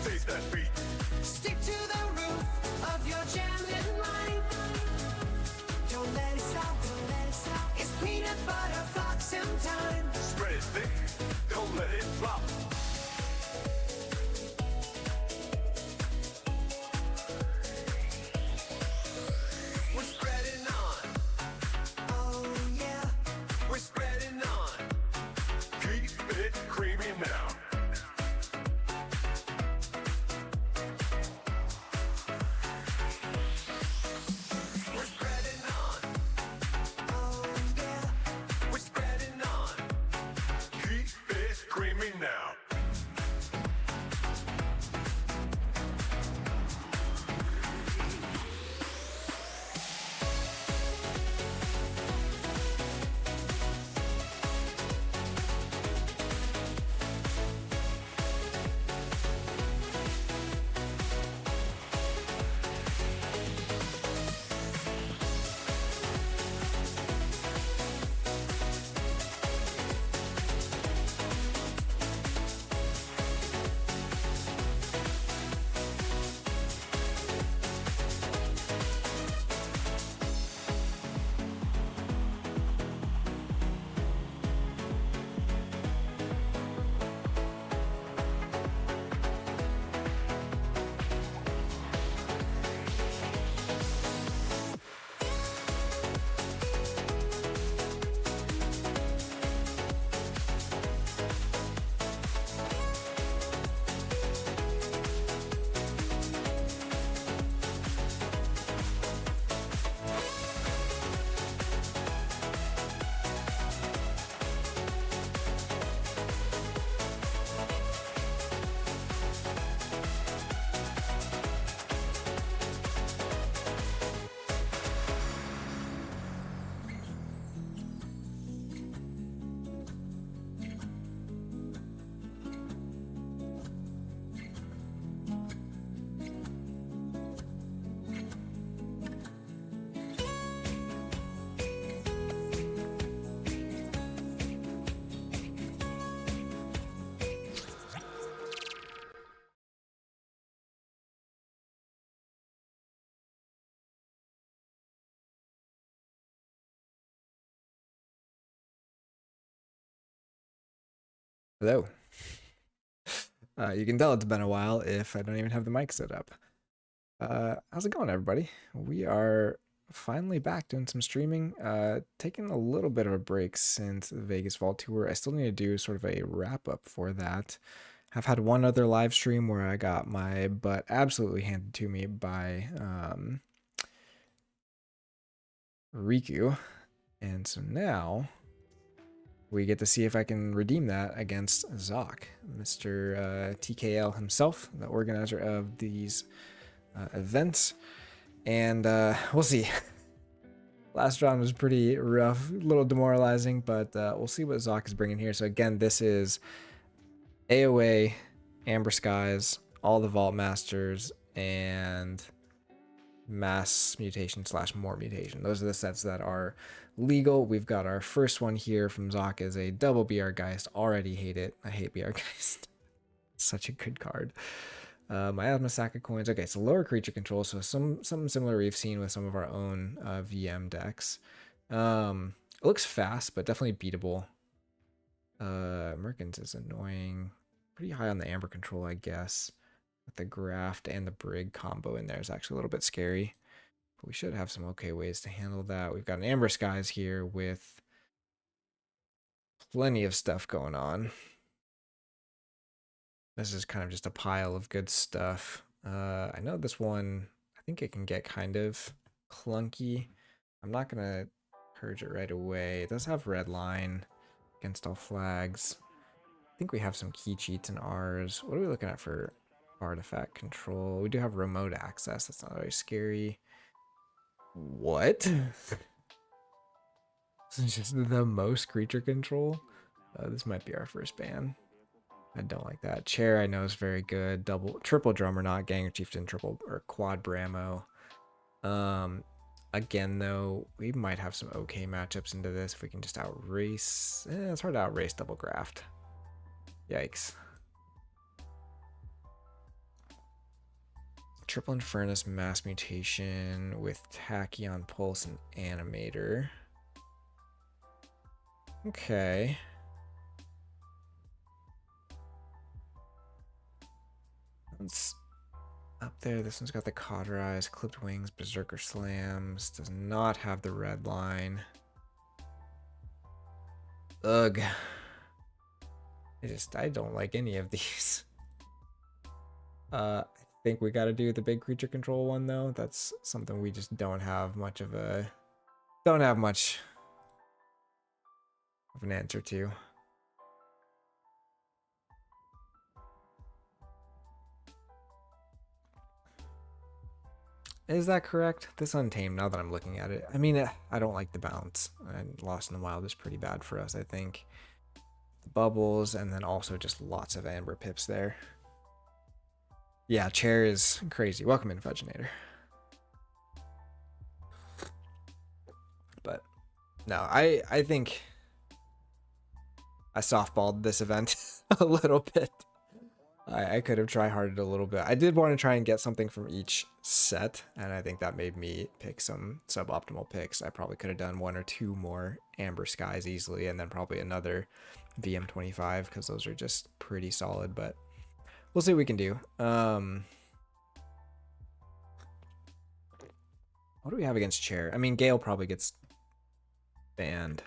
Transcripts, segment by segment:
taste that beat. Stick to the roof of your jam and line. Don't let it stop, don't let it stop. It's peanut butter Phlox'em time. Spread it thick, don't let it flop. We're spreading on, Oh yeah. we're spreading on. Keep it creamy now. We're spreading on, Oh yeah. we're spreading on. Keep it creamy now. Hello. You can tell it's been a while if I don't even have the mic set up. How's it going, everybody? We are finally back doing some streaming. Taking a little bit of a break since the Vegas Vault Tour. I still need to do sort of a wrap up for that. I've had one other live stream where I got my butt absolutely handed to me by Riku. And so now we get to see if I can redeem that against Xoque, Mr. TKL himself, the organizer of these events. And we'll see. Last round was pretty rough, a little demoralizing, but we'll see what Xoque is bringing here. So again, this is AOA, Amber Skies, all the Vault Masters, and Mass Mutation / More Mutation. Those are the sets that are legal. We've got our first one here from Xoque is a double BR Geist. Already hate it. I hate BR Geist. Such a good card. Miasma Sack of Coins. Okay, so lower creature control. So something similar we've seen with some of our own VM decks. It looks fast, but definitely beatable. Merkins is annoying. Pretty high on the Amber control, I guess. With the Graft and the Brig combo in there is actually a little bit scary. But we should have some okay ways to handle that. We've got an Amber Skies here with plenty of stuff going on. This is kind of just a pile of good stuff. I know this one, I think it can get kind of clunky. I'm not going to purge it right away. It does have red line against all flags. I think we have some key cheats in ours. What are we looking at for artifact control? We do have remote access. That's not very scary. What? This is just the most creature control. This might be our first ban. I don't like that. Chair I know is very good. Triple Drummer, not Ganger Chieftain, triple or quad Bramo. Again though, we might have some okay matchups into this if we can just outrace. It's hard to outrace double graft. Yikes. Triple Furnace, Mass Mutation with Tachyon Pulse and Animator. Okay. It's up there. This one's got the Cauterize, Clipped Wings, Berserker Slams. Does not have the red line. Ugh. I don't like any of these. I think we gotta do the big creature control one though. That's something we just don't have much of an answer to. Is that correct? This Untamed, now that I'm looking at it. I mean, I don't like the bounce. And Lost in the Wild is pretty bad for us, I think. The bubbles, and then also just lots of Amber Pips there. Yeah, chair is crazy. Welcome in, Fudginator. But no, I think I softballed this event a little bit. I could have tryharded a little bit. I did want to try and get something from each set, and I think that made me pick some suboptimal picks. I probably could have done 1 or 2 more Amber Skies easily, and then probably another VM25, because those are just pretty solid, but we'll see what we can do. What do we have against Chair? I mean, Gale probably gets banned.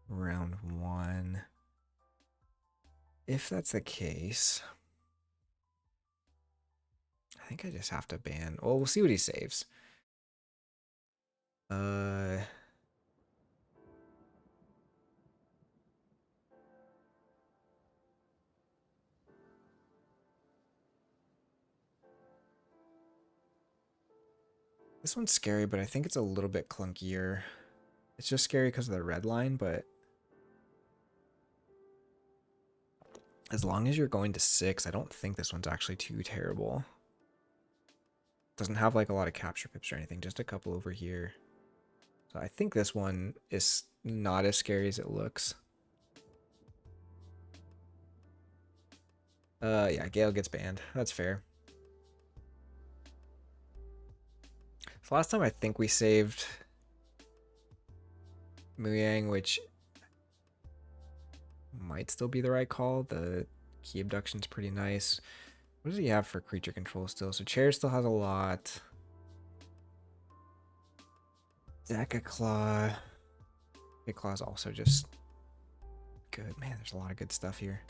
Round 1. If that's the case, I think I just have to ban. Well, we'll see what he saves. This one's scary, but I think it's a little bit clunkier. It's just scary because of the red line, but as long as you're going to 6, I don't think this one's actually too terrible. Doesn't have like a lot of capture pips or anything, just a couple over here. So I think this one is not as scary as it looks. Yeah, Gale gets banned. That's fair. So last time I think we saved Muyang, which might still be the right call. The key abduction's pretty nice. What does he have for creature control still? So Chair still has a lot. Deca Claw. Deca Claw's also just good. Man, there's a lot of good stuff here.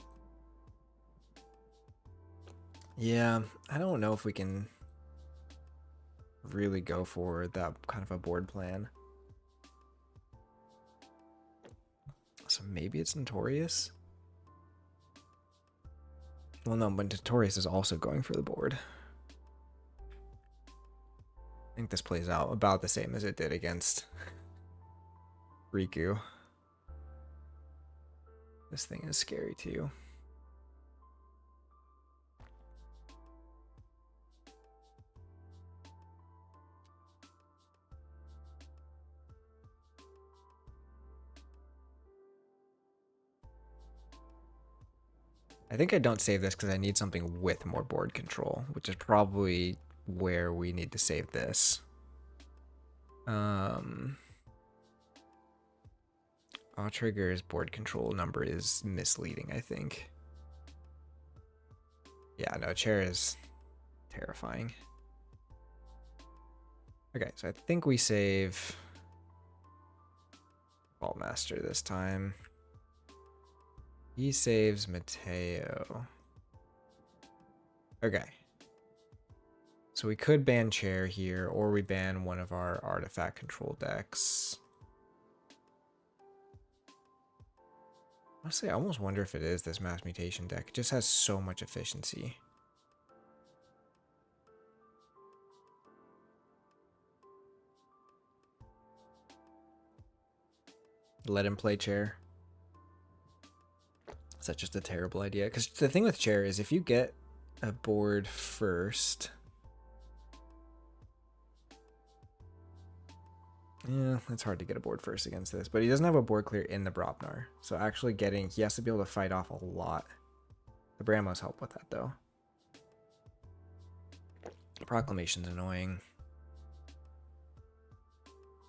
Yeah, I don't know if we can really go for that kind of a board plan. So maybe it's Notorious? Well, no, but Notorious is also going for the board. I think this plays out about the same as it did against Riku. This thing is scary too. I think I don't save this because I need something with more board control, which is probably where we need to save this. Trigger's board control number is misleading, I think. Yeah, no, Chair is terrifying. Okay, so I think we save Vault Master this time. He saves Mateo. Okay. So we could ban Chair here, or we ban one of our artifact control decks. Honestly, I almost wonder if it is this Mass Mutation deck. It just has so much efficiency. Let him play Chair. Is that just a terrible idea? Because the thing with Chair is if you get a board first... Yeah, it's hard to get a board first against this, but he doesn't have a board clear in the Bropnar. So actually he has to be able to fight off a lot. The Bramos help with that, though. Proclamation's annoying.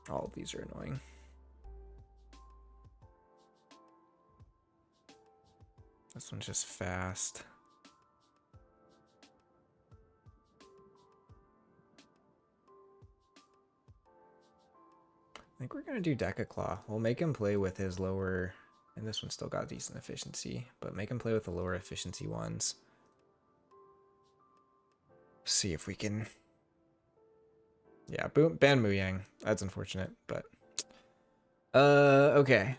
All of these are annoying. This one's just fast. I think we're going to do Deca Claw. We'll make him play with his lower... And this one still got decent efficiency, but make him play with the lower efficiency ones. See if we can... Yeah, boom, ban Mu Yang. That's unfortunate, but... Okay.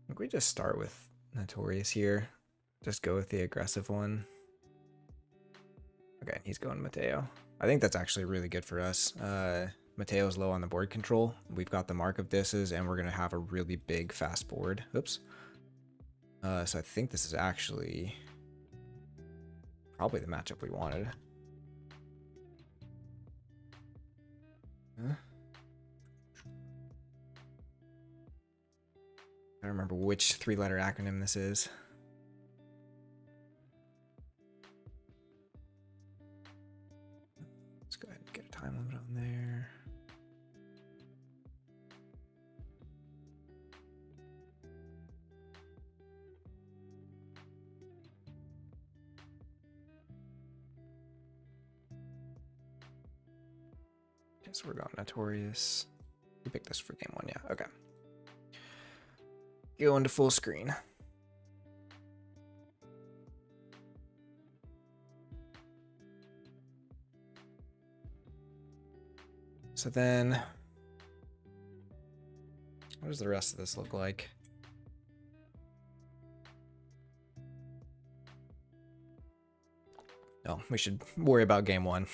I think we just start with Notorious here. Just go with the aggressive one. Okay, he's going Mateo. I think that's actually really good for us. Mateo's low on the board control. We've got the mark of disses, and we're going to have a really big fast board. Oops. So I think this is actually probably the matchup we wanted. Huh? I don't remember which three-letter acronym this is. Let's go ahead and get a time limit on there. Okay, so we're going Notorious. We picked this for game one, yeah, okay. Go into full screen. So then, what does the rest of this look like? No, we should worry about game one.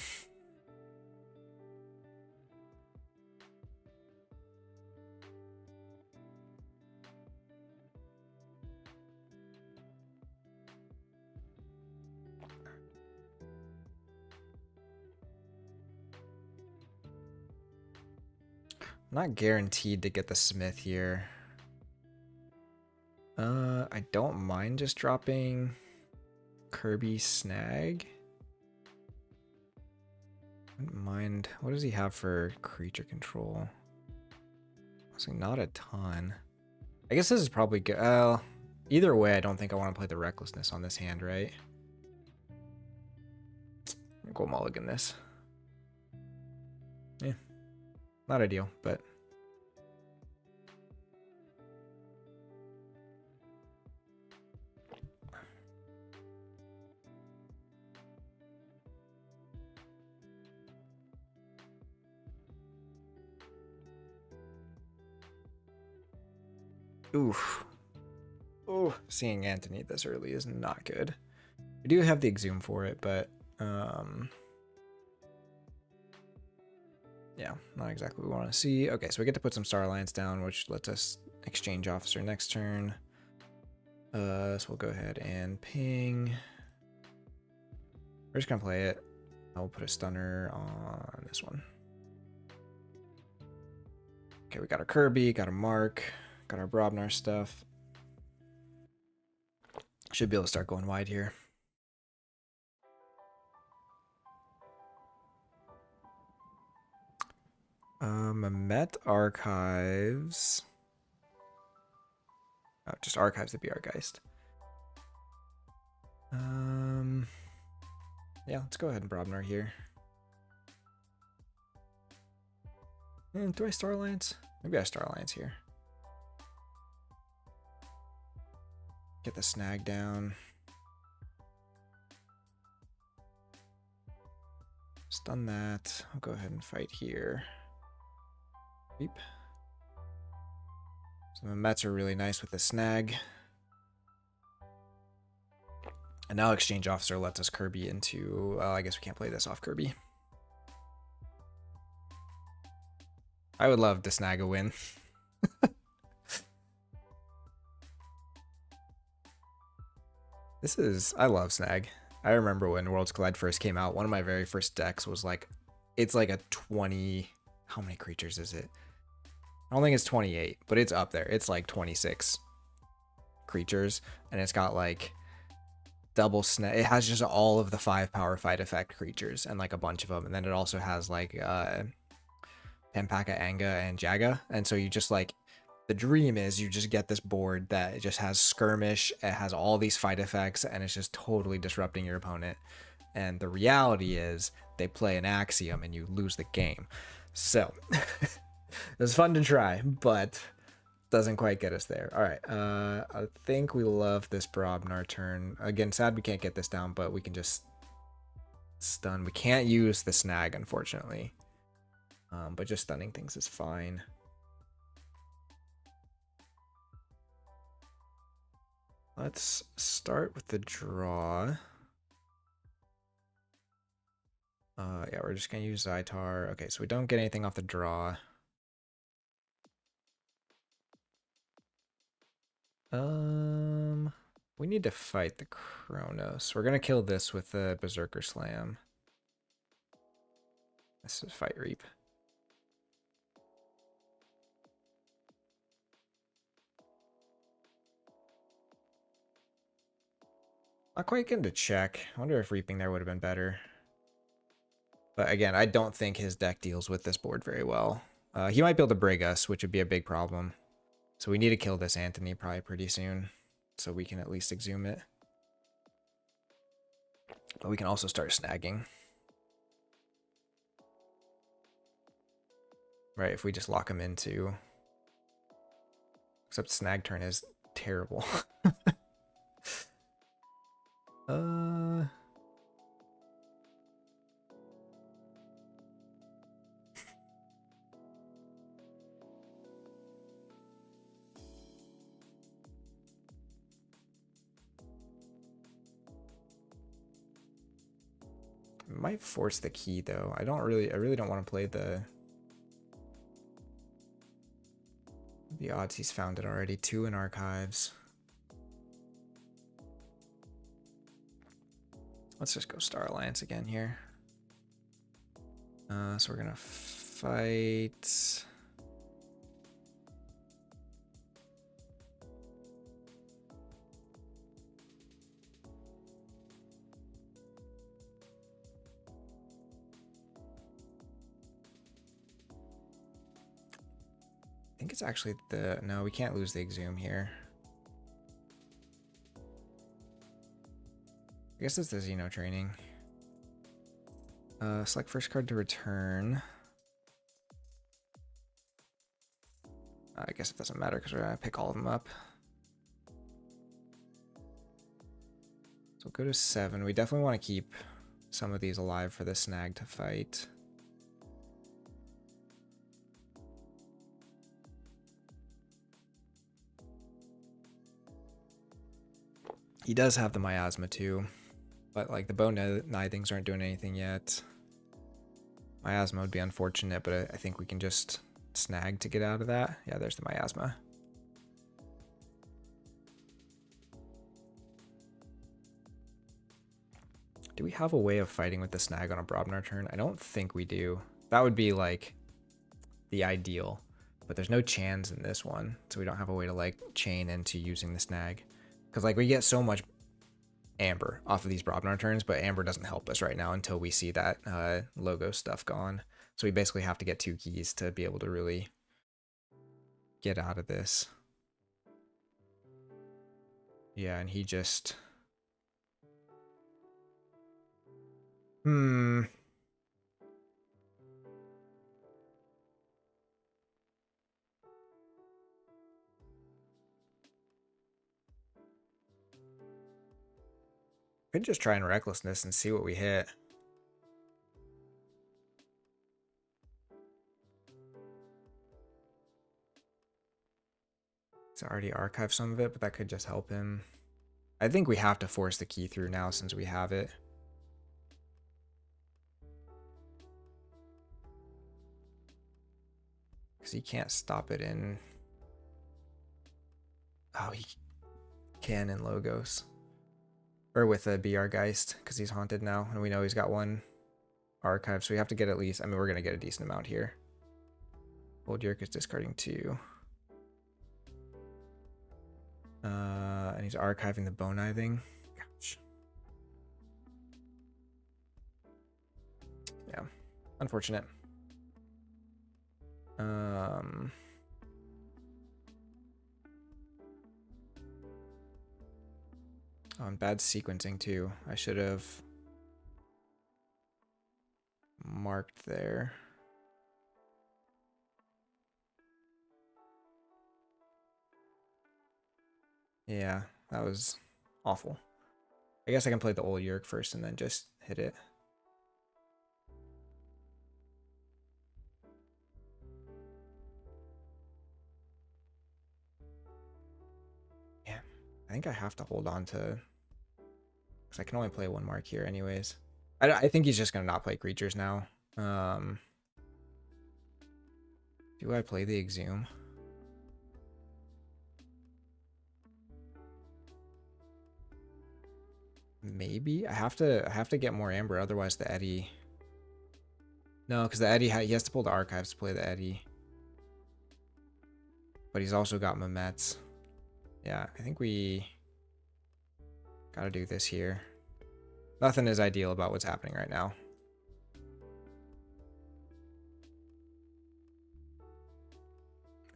Not guaranteed to get the Smith here. I don't mind just dropping Kirby Snag. Wouldn't mind. What does he have for creature control? Honestly, not a ton. I guess this is probably good. Either way, I don't think I want to play the Recklessness on this hand, right? I'm gonna go mulligan this. Yeah. Not ideal, but... Oof. Oh, seeing Anthony this early is not good. We do have the Exhume for it, but... yeah, not exactly what we want to see. Okay, so we get to put some Star Alliance down, which lets us exchange officer next turn. So we'll go ahead and ping. We're just gonna play it. I'll put a stunner on this one. Okay, we got our Kirby, got a Mark, got our Brobnar stuff. Should be able to start going wide here. Met Archives. Oh, just Archives the BR Geist. Yeah, let's go ahead and Brobnar here. And do I Star Alliance? Maybe I Star Alliance here. Get the snag down. Stun that. I'll go ahead and fight here. Beep. So the Mets are really nice with the snag. And now Exchange Officer lets us Kirby into... I guess we can't play this off Kirby. I would love to snag a win. This is, I love Snag. I remember when Worlds Collide first came out, one of my very first decks was like, it's like a 20, how many creatures is it? I don't think it's 28, but it's up there. It's like 26 creatures, and it's got like double snag. It has just all of the 5 power fight effect creatures and like a bunch of them, and then it also has like Penpaka, Anga, and Jaga, and so you just like, the dream is you just get this board that just has skirmish, it has all these fight effects, and it's just totally disrupting your opponent. And the reality is they play an Axiom and you lose the game. So it was fun to try, but doesn't quite get us there. All right, I think we love this Brobnar turn. Again, sad we can't get this down, but we can just stun. We can't use the snag, unfortunately, but just stunning things is fine. Let's start with the draw. Yeah, we're just gonna use Zytar. Okay, so we don't get anything off the draw. We need to fight the Kronos. We're gonna kill this with the Berserker Slam. This is Fight Reap. Not quite getting to check. I wonder if Reaping there would have been better. But again, I don't think his deck deals with this board very well. He might be able to brig us, which would be a big problem. So we need to kill this Anthony probably pretty soon, so we can at least exhume it. But we can also start snagging. Right, if we just lock him into... Except snag turn is terrible. Might force the key though. I really don't want to play the odds he's found it already. 2 in archives. Let's just go Star Alliance again here. So we're gonna fight. I think it's actually the, no, we can't lose the Exhume here. I guess it's the Xeno training. Select first card to return. I guess it doesn't matter because we're gonna pick all of them up. So go to 7. We definitely want to keep some of these alive for the snag to fight. He does have the miasma too, but like the bone nithings aren't doing anything yet. Miasma would be unfortunate, but I think we can just snag to get out of that. Yeah, there's the miasma. Do we have a way of fighting with the snag on a Brobnar turn? I don't think we do. That would be like the ideal, but there's no chans in this one, so we don't have a way to like chain into using the snag. Because like we get so much Amber off of these Brobnar turns, but Amber doesn't help us right now until we see that logo stuff gone. So we basically have to get 2 keys to be able to really get out of this. Yeah, and he just... Could just try and recklessness and see what we hit. It's already archived some of it, but that could just help him. I think we have to force the key through now since we have it. Because he can't stop it in... Oh, he can in Logos. or with a BR Geist, because he's haunted now, and we know he's got one archive, so we have to get at least, I mean, we're going to get a decent amount here. Old Yerk is discarding 2. And he's archiving the Bone Eye thing. Gosh. Yeah, unfortunate. Oh, and bad sequencing too. I should have marked there. Yeah, that was awful. I guess I can play the old Yerk first and then just hit it. Yeah, I think I have to hold on to, because I can only play one mark here anyways. I think he's just going to not play creatures now. Do I play the Exhume? Maybe I have to get more Amber, otherwise the Eddy. No, because the Eddy he has to pull the archives to play the Eddy. But he's also got Memets. Yeah, I think we gotta do this here. Nothing is ideal about what's happening right now.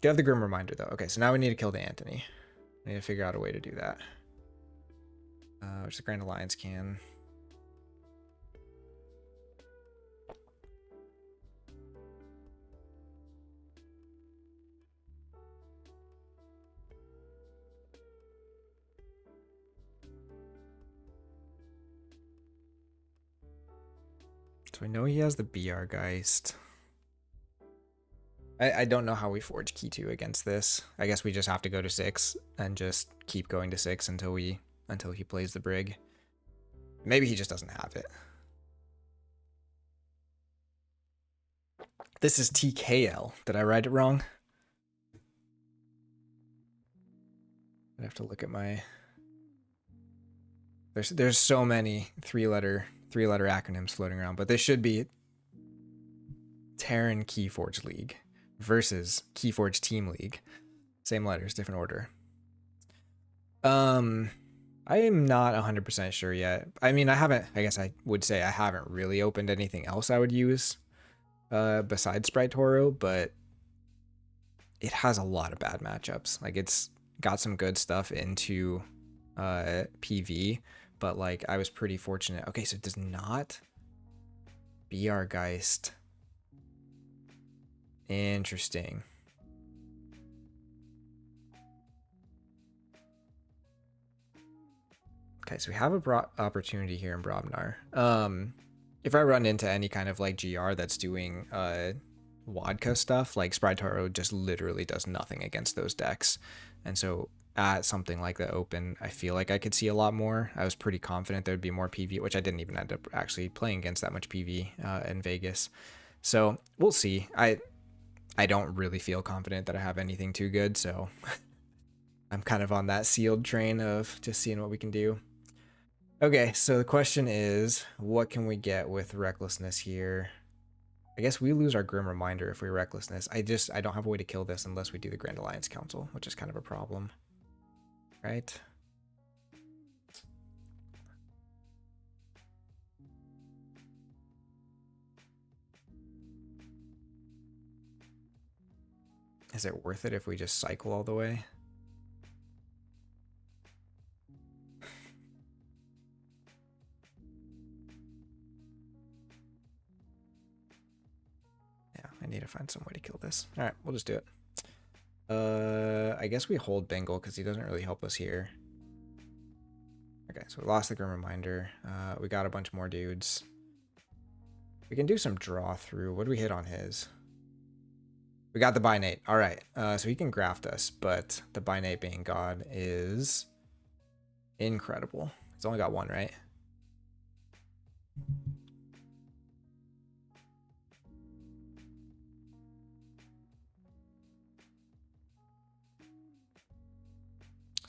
Do have the Grim Reminder though. Okay, so now we need to kill the Anthony. We need to figure out a way to do that. Which the Grand Alliance can. So I know he has the BR Geist. I don't know how we forge key 2 against this. I guess we just have to go to 6 and just keep going to 6 until he plays the Brig. Maybe he just doesn't have it. This is TKL. Did I write it wrong? I have to look at my. There's so many three-letter acronyms floating around, but this should be Terran Keyforge League versus Keyforge Team League. Same letters, different order. I am not 100% sure yet. I mean, I guess I would say I haven't really opened anything else I would use besides Sprite Toro, but it has a lot of bad matchups. Like, it's got some good stuff into PV, but like I was pretty fortunate. Okay, so it does not BR Geist. Interesting. Okay, so we have a opportunity here in Brobnar. If I run into any kind of like GR that's doing Wadka stuff, like Sprite Toro just literally does nothing against those decks. And so at something like the Open, I feel like I could see a lot more. I was pretty confident there would be more PV, which I didn't even end up actually playing against that much PV in Vegas. So we'll see. I don't really feel confident that I have anything too good, so I'm kind of on that sealed train of just seeing what we can do. Okay, so the question is, what can we get with Recklessness here? I guess we lose our Grim Reminder if we Recklessness. I don't have a way to kill this unless we do the Grand Alliance Council, which is kind of a problem. Right? Is it worth it if we just cycle all the way? Yeah, I need to find some way to kill this. All right, we'll just do it. I guess we hold Bengal because he doesn't really help us here. Okay, so we lost the Grim Reminder. We got a bunch more dudes. We can do some draw through. What do we hit on his? We got the Binate. All right, so he can graft us, but the Binate being God is incredible. It's only got one, right?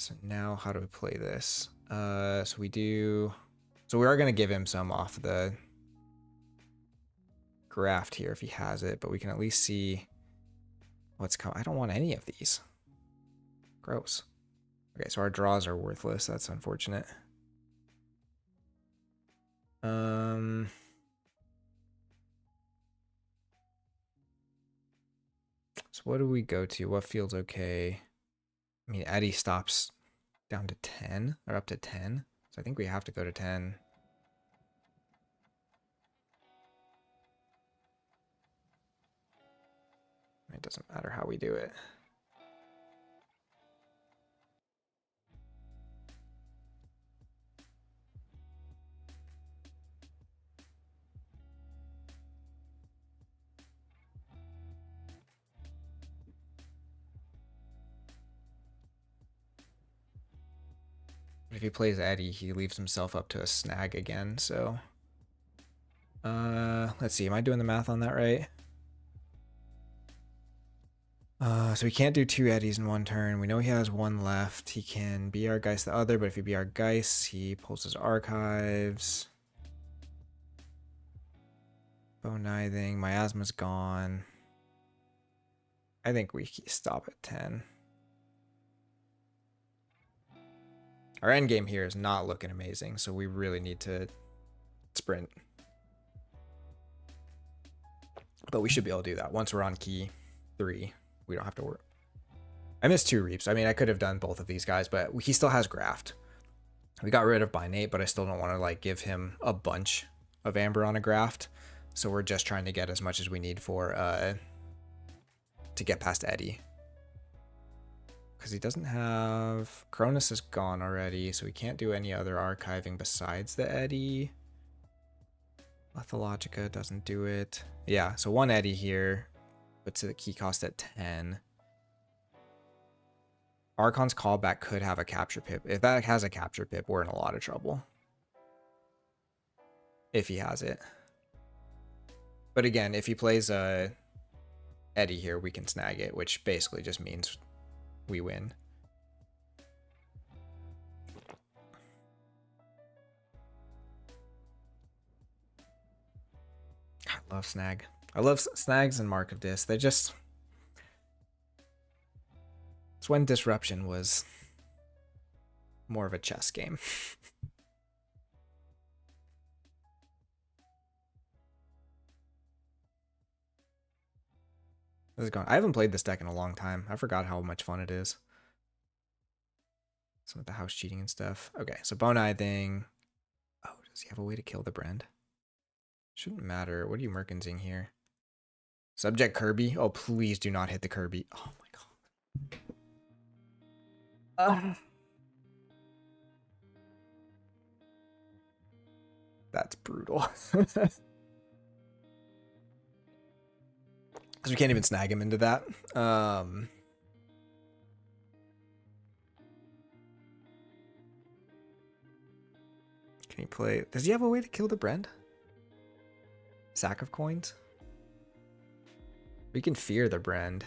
So now how do we play this? So we do... So we are going to give him some off the graft here if he has it, but we can at least see what's coming. I don't want any of these. Gross. Okay, so our draws are worthless. That's unfortunate. So what do we go to? What field's okay? I mean, Eddie stops down to 10 or up to 10. So I think we have to go to 10. It doesn't matter how we do it. If he plays Eddie, he leaves himself up to a snag again, so... let's see, am I doing the math on that right? So he can't do 2 Eddies in one turn. We know he has 1 left. He can be our Geist the other, but if he be our Geist, he pulls his archives. Bone Nithing, Miasma's gone. I think we stop at 10. Our endgame here is not looking amazing, so we really need to sprint. But we should be able to do that. Once we're on key 3, we don't have to work. I missed 2 Reaps. I mean, I could have done both of these guys, but he still has Graft. We got rid of Binate, but I still don't want to like give him a bunch of Amber on a Graft. So we're just trying to get as much as we need for to get past Eddie. Because he doesn't have... Cronus is gone already, so we can't do any other archiving besides the Eddie. Lethalogica doesn't do it. Yeah, so 1 Eddie here, but to the key cost at 10. Archon's Callback could have a Capture Pip. If that has a Capture Pip, we're in a lot of trouble. If he has it. But again, if he plays Eddie here, we can snag it, which basically just means we win. I love snag. I love snags and Mark of Dis. They just... It's when Disruption was more of a chess game. This is going. I haven't played this deck in a long time. I forgot how much fun it is. Some of the house cheating and stuff. Okay, so Bone Eye thing. Oh, does he have a way to kill the Brand? Shouldn't matter. What are you mercancing here? Subject Kirby? Oh, please do not hit the Kirby. Oh my god. That's brutal. Because we can't even snag him into that. Can he play... Does he have a way to kill the Brand? Sack of coins? We can fear the Brand.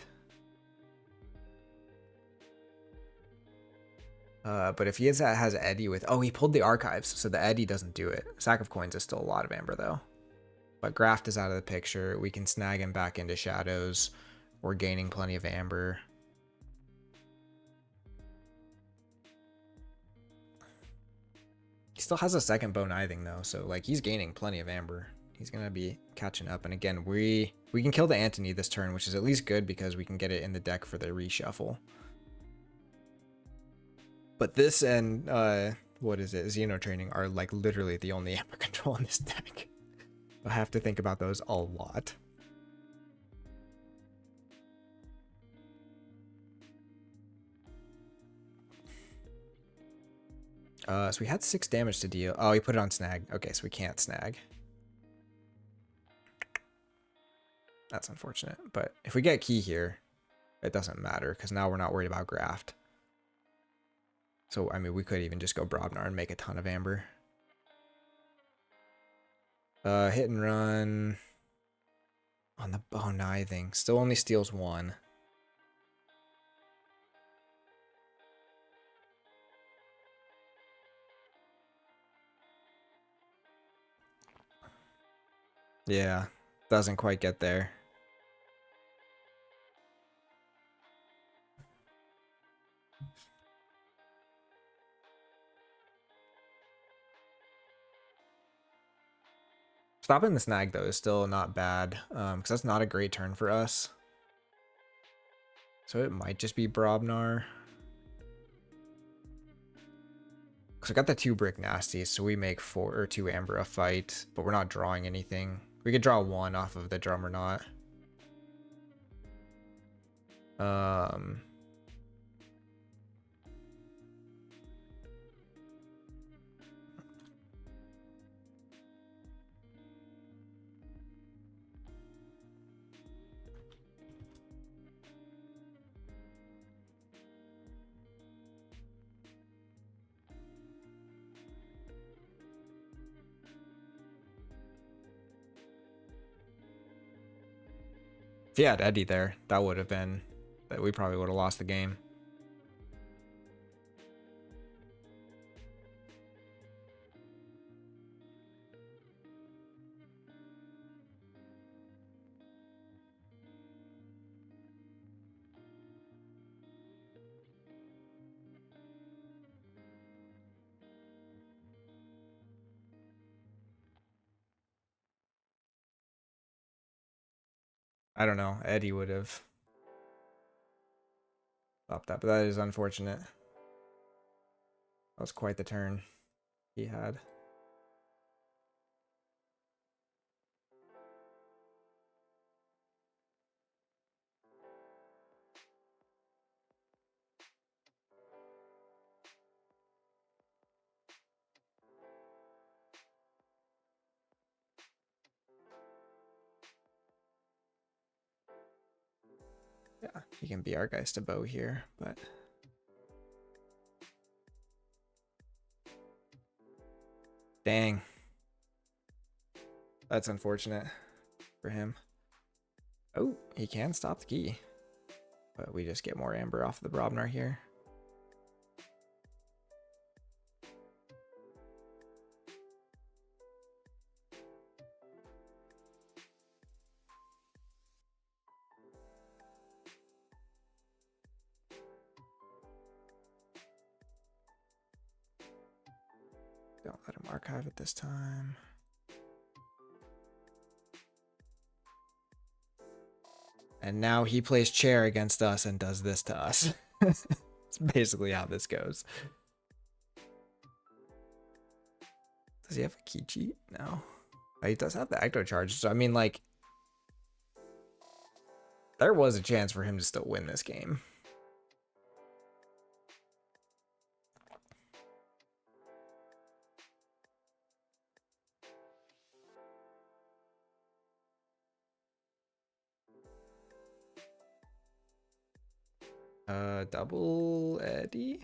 But if he has Eddie with... Oh, he pulled the archives, so the Eddie doesn't do it. Sack of coins is still a lot of Amber, though. But Graft is out of the picture. We can snag him back into Shadows. We're gaining plenty of Amber. He still has a second Bone Ithing, though, so like he's gaining plenty of Amber. He's going to be catching up. And again, we can kill the Antony this turn, which is at least good because we can get it in the deck for the reshuffle. But this and, what is it, Xeno Training are like literally the only Amber control in this deck. I have to think about those a lot. So we had 6 damage to deal. Oh, he put it on snag. Okay, so we can't snag. That's unfortunate. But if we get key here, it doesn't matter because now we're not worried about Graft. So, I mean, we could even just go Brobnar and make a ton of Amber. Hit and run on the Bone Nithing. Still only steals 1. Yeah, doesn't quite get there. Stopping the snag, though, is still not bad, because that's not a great turn for us. So it might just be Brobnar. Because I got the 2 brick nasties, so we make 4 or 2 amber a fight, but we're not drawing anything. We could draw 1 off of the drum or not. If he had Eddie there, that would have been, that we probably would have lost the game. I don't know. Eddie would have stopped that, but that is unfortunate. That was quite the turn he had. Yeah, he can be our guys to bow here, but dang. That's unfortunate for him. Oh, he can stop the key. But we just get more amber off the Brobnar here. Don't let him archive it this time. And now he plays chair against us and does this to us. It's basically how this goes. Does he have a key cheat? No. Oh, he does have the ecto charge. So, I mean, like, there was a chance for him to still win this game. Double Eddie?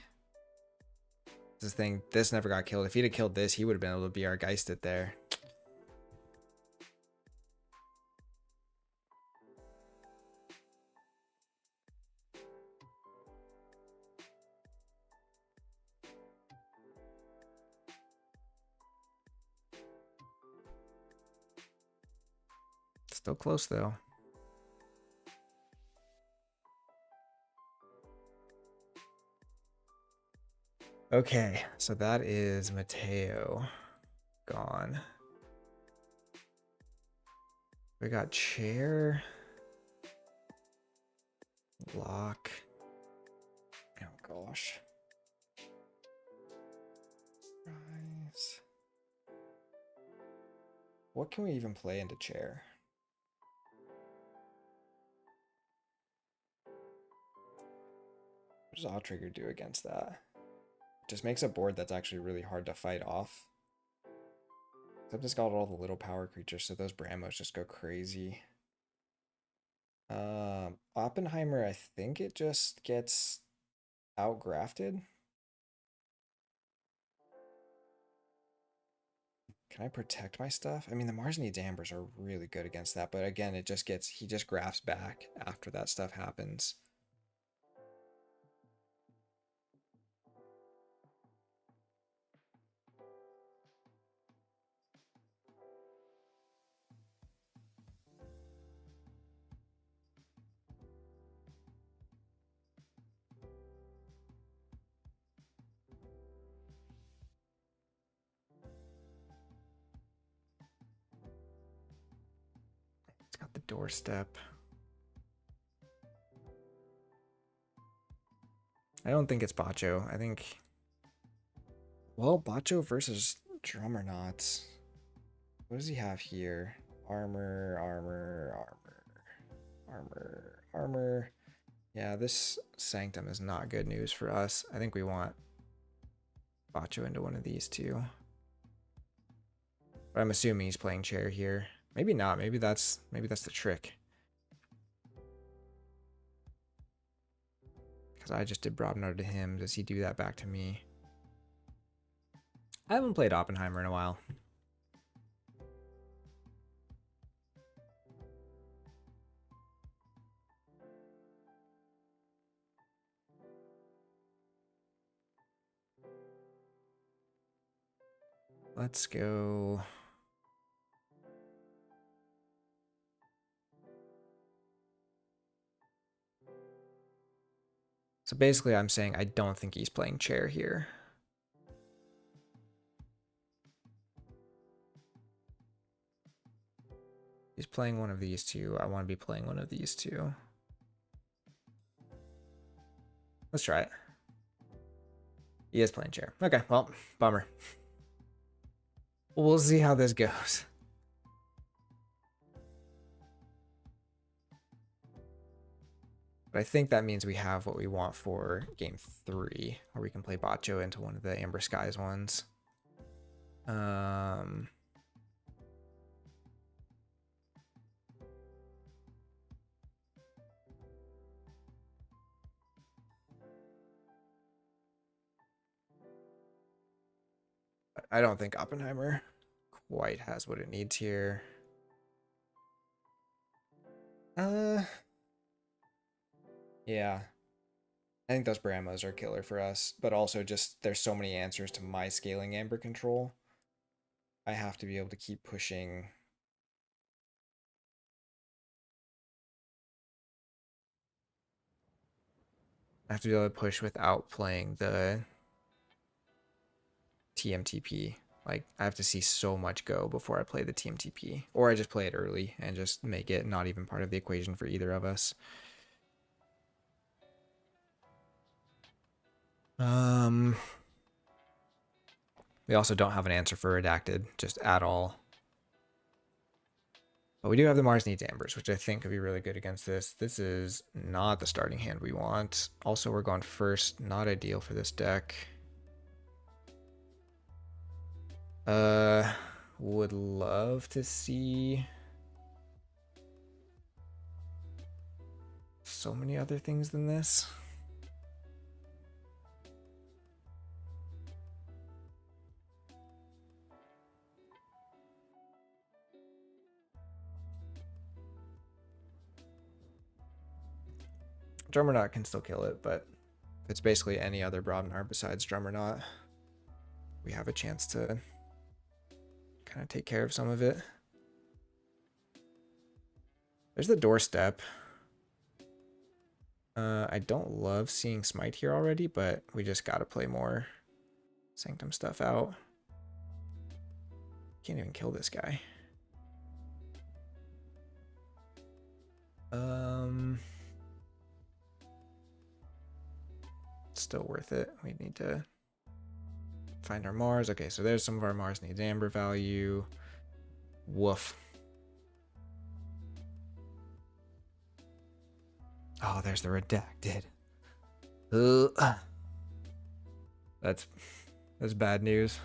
This thing, this never got killed. If he'd have killed this, he would have been able to be our Geisted there. Still close, though. Okay, so that is Mateo gone. We got chair, lock. Oh gosh. Rise. What can we even play into chair? What does Odd Trigger do against that? Just makes a board that's actually really hard to fight off. Except it's got all the little power creatures, so those Bramos just go crazy. Oppenheimer, I think it just gets outgrafted. Can I protect my stuff? I mean, the Mars needs Ambers are really good against that, but again, it just gets, he just grafts back after that stuff happens. doorstep. I don't think it's Bacho. I think, well, Bacho versus Drummernauts. What does he have here? Armor, armor, armor, armor, armor. Yeah, this Sanctum is not good news for us. I think we want Bacho into one of these two. But I'm assuming he's playing chair here. Maybe not. Maybe that's the trick. Because I just did Brobnar to him. Does he do that back to me? I haven't played Oppenheimer in a while. Let's go. So basically I'm saying I don't think he's playing chair here. He's playing one of these two. I want to be playing one of these two. Let's try it. He is playing chair. Okay, well, bummer. We'll see how this goes. But I think that means we have what we want for game 3, or we can play Bacho into one of the Amber Skies ones. I don't think Oppenheimer quite has what it needs here. Yeah. I think those Brahmas are killer for us, but also just there's so many answers to my scaling Amber control. I have to be able to keep pushing. I have to be able to push without playing the TMTP. Like, I have to see so much go before I play the TMTP. Or I just play it early and just make it not even part of the equation for either of us. We also don't have an answer for Redacted, just at all. But we do have the Mars Needs Ambers, which I think could be really good against this. This is not the starting hand we want. Also, we're going first. Not ideal for this deck. Would love to see so many other things than this. Drummerknot can still kill it, but if it's basically any other Brobnar besides Drummerknot, we have a chance to kind of take care of some of it. There's the doorstep. I don't love seeing Smite here already, but we just gotta play more Sanctum stuff out. Can't even kill this guy. Still worth it. We need to find our Mars. Okay, so there's some of our Mars needs Amber value. Woof. Oh, there's the Redacted. That's bad news.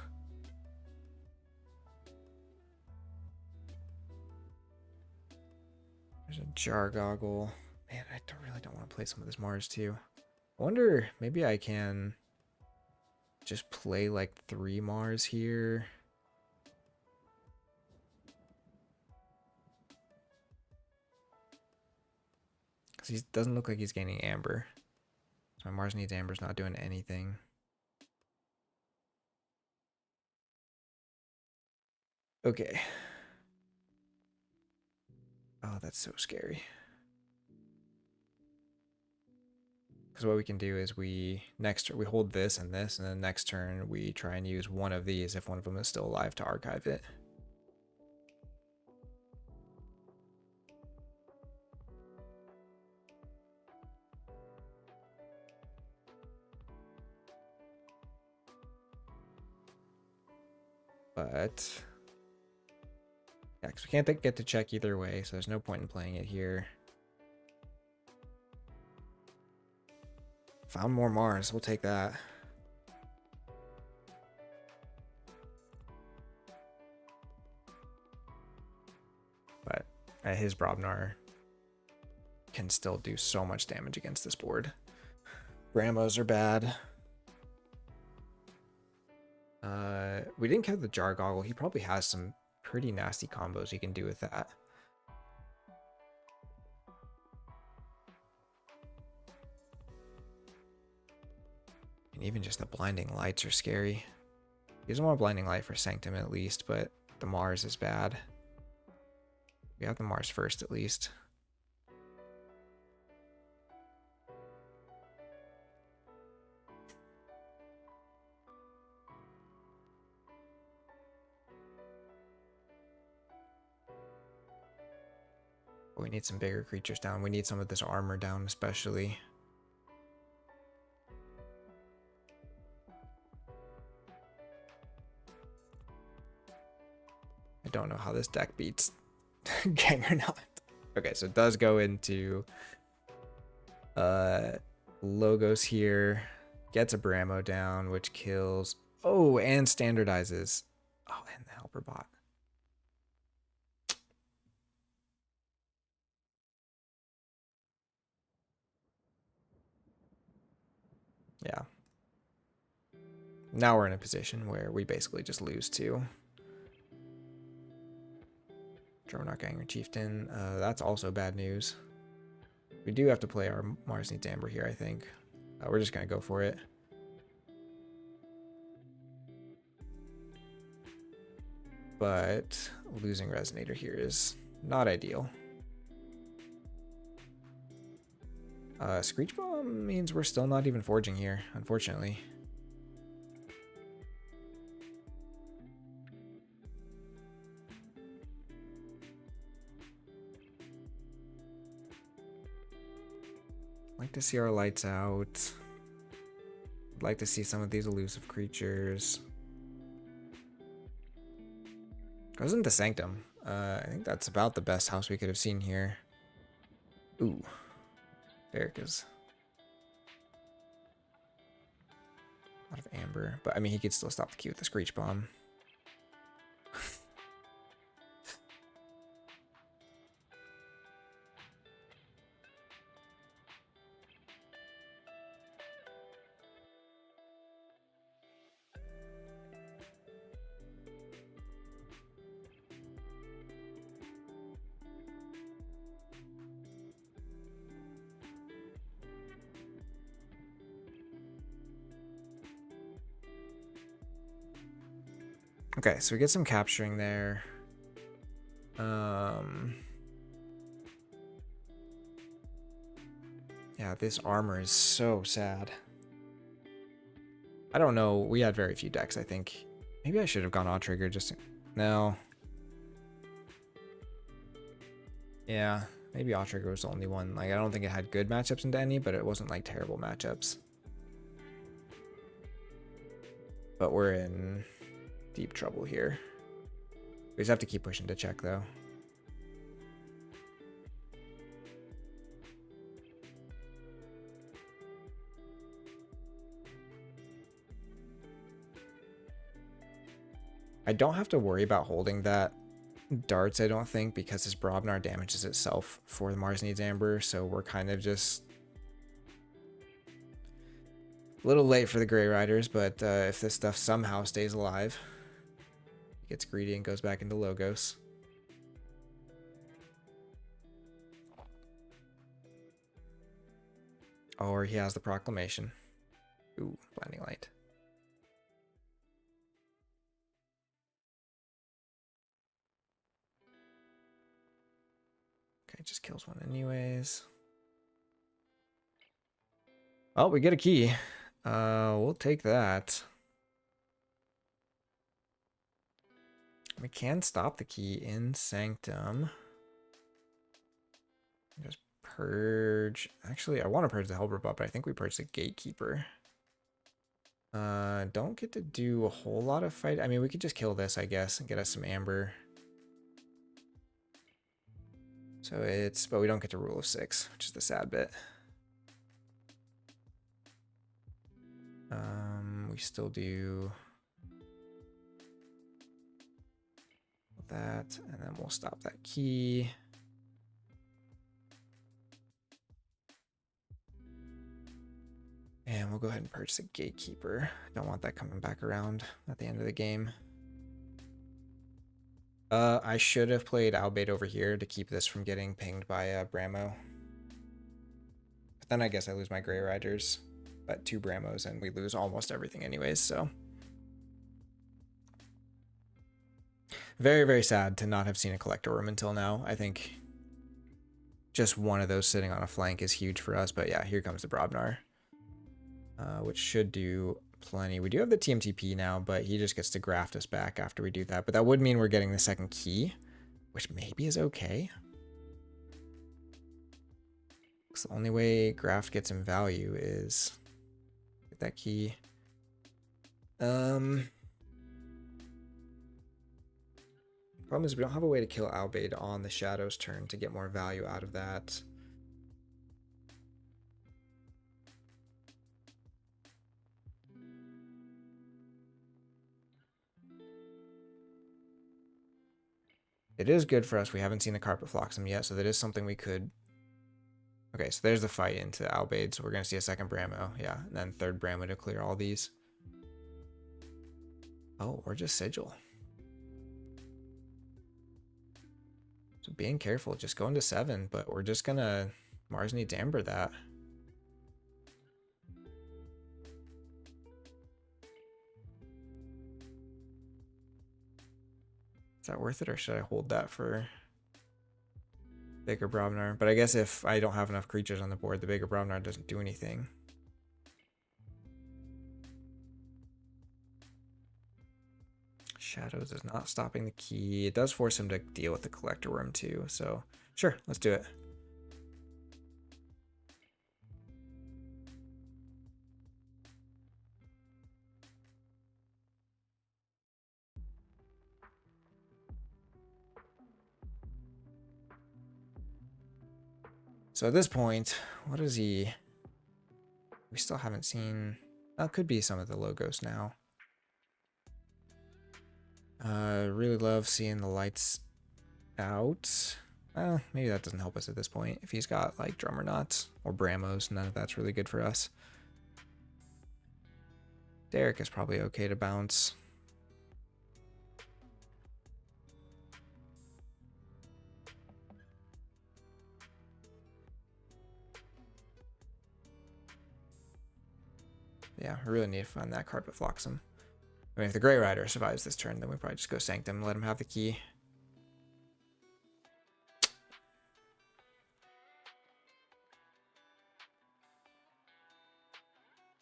There's a Jar Goggle. Man, I really don't want to play some of this Mars too. I wonder, maybe I can just play like 3 Mars here. Because he doesn't look like he's gaining Amber. So my Mars Needs Amber's not doing anything. Okay. Oh, that's so scary. Because what we can do is we hold this, and then next turn we try and use one of these if one of them is still alive to archive it. But yeah, because we can't get to check either way, so there's no point in playing it here. Found more Mars. We'll take that. But his Brobnar can still do so much damage against this board. Bramos are bad. We didn't count the Jar Goggle. He probably has some pretty nasty combos he can do with that. And even just the Blinding Lights are scary. He doesn't want Blinding Light for Sanctum at least, but the Mars is bad. We have the Mars first at least. We need some bigger creatures down. We need some of this armor down especially. I don't know how this deck beats Gang or not. Okay, so it does go into Logos here. Gets a Bramo down, which kills. Oh, and standardizes. Oh, and the Helper Bot. Yeah. Now we're in a position where we basically just lose to Dronok Anger Chieftain. That's also bad news. We do have to play our Mars Needs Amber here, I think. We're just going to go for it. But losing Resonator here is not ideal. Screech Bomb means we're still not even forging here, unfortunately. Like to see our lights out. I'd like to see some of these elusive creatures. Goes into Sanctum. I think that's about the best house we could have seen here. Ooh. Erica's. A lot of Amber. But I mean, he could still stop the queue with the Screech Bomb. Okay, so we get some capturing there. Yeah, this armor is so sad. I don't know. We had very few decks, I think. Maybe I should have gone Trigger just... No. Yeah, maybe Trigger was the only one. Like, I don't think it had good matchups into any, but it wasn't, like, terrible matchups. But we're in deep trouble here. We just have to keep pushing to check, though. I don't have to worry about holding that darts, I don't think, because his Brobnar damages itself for the Mars Needs Amber, so we're kind of just a little late for the Grey Riders, but if this stuff somehow stays alive, he gets greedy and goes back into Logos. Or he has the Proclamation. Ooh, Blinding Light. Okay, just kills one anyways. Oh, we get a key. We'll take that. We can stop the key in Sanctum. Just purge. Actually, I want to purge the Helper Bot, but I think we purge the Gatekeeper. Don't get to do a whole lot of fight. I mean, we could just kill this, I guess, and get us some amber. So it's, but we don't get to rule of 6, which is the sad bit. We still do that, and then we'll stop that key. And we'll go ahead and purchase a gatekeeper. Don't want that coming back around at the end of the game. I should have played Albait over here to keep this from getting pinged by Bramo. But then I guess I lose my Grey Riders, but 2 Bramos and we lose almost everything anyways, so. Very, very sad to not have seen a Collector Worm until now. I think just one of those sitting on a flank is huge for us, but yeah, here comes the Brobnar. Which should do plenty. We do have the TMTP now, but he just gets to graft us back after we do that. But that would mean we're getting the second key, which maybe is okay. Because the only way graft gets him value is get that key. Problem is we don't have a way to kill Albait on the Shadow's turn to get more value out of that. It is good for us. We haven't seen the Carpet Phlox'em yet, so that is something we could... Okay, so there's the fight into Albait, so we're going to see a second Bramo. Yeah, and then third Bramo to clear all these. Oh, or just Sigil. So being careful, just going to 7, but we're just going to... Mars needs Amber that. Is that worth it, or should I hold that for bigger Brobnar? But I guess if I don't have enough creatures on the board, the bigger Brobnar doesn't do anything. Shadows is not stopping the key. It does force him to deal with the Collector Worm too, so sure, let's do it. So at this point, what is he? We still haven't seen... That could be some of the logos now. Really love seeing the lights out. Well, maybe that doesn't help us at this point. If he's got like Drummer Knots or Bramos, none of that's really good for us. Derek is probably okay to bounce. Yeah, we really need to find that Carpet Phlox'em. I mean, if the Grey Rider survives this turn, then we probably just go Sanctum and let him have the key.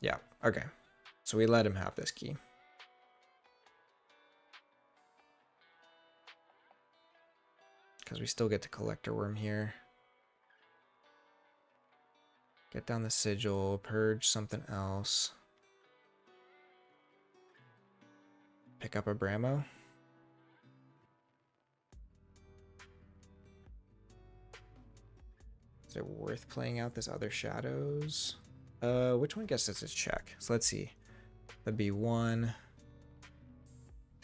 Yeah, okay. So we let him have this key. Because we still get to Collector Worm here. Get down the Sigil, purge something else. Pick up a Bramo. Is it worth playing out this other Shadows? Which one gets us a check? So let's see. That'd be 1,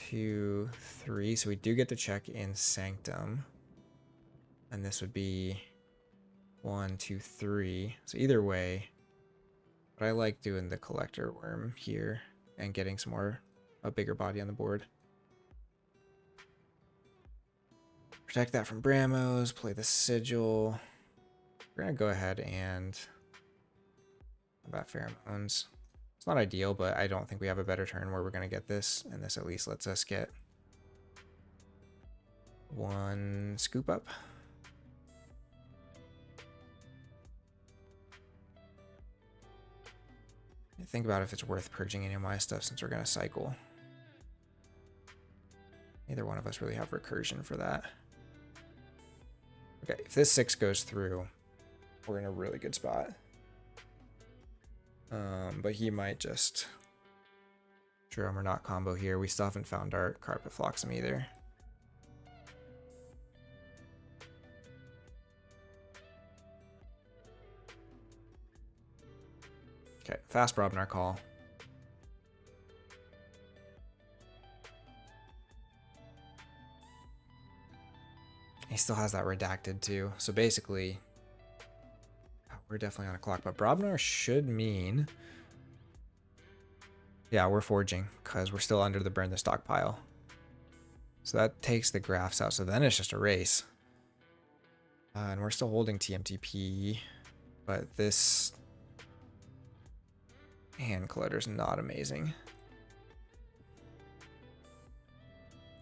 2, 3. So we do get to check in Sanctum. And this would be 1, 2, 3. So either way, but I like doing the Collector Worm here and getting some more, a bigger body on the board. Protect that from Bramos, play the Sigil. We're gonna go ahead and about Pheromones. It's not ideal, but I don't think we have a better turn where we're gonna get this, and this at least lets us get 1 scoop up. Think about if it's worth purging any of my stuff since we're gonna cycle. Neither one of us really have recursion for that. Okay, if this 6 goes through, we're in a really good spot. But he might just Drum or not combo here. We still haven't found our Carpet Phlox'em either. Okay, fast Brobnar call. He still has that redacted too. So basically, we're definitely on a clock. But Brobnar should mean... Yeah, we're forging because we're still under the burn the stockpile. So that takes the graphs out. So then it's just a race. And we're still holding TMTP. But this hand collider's not amazing.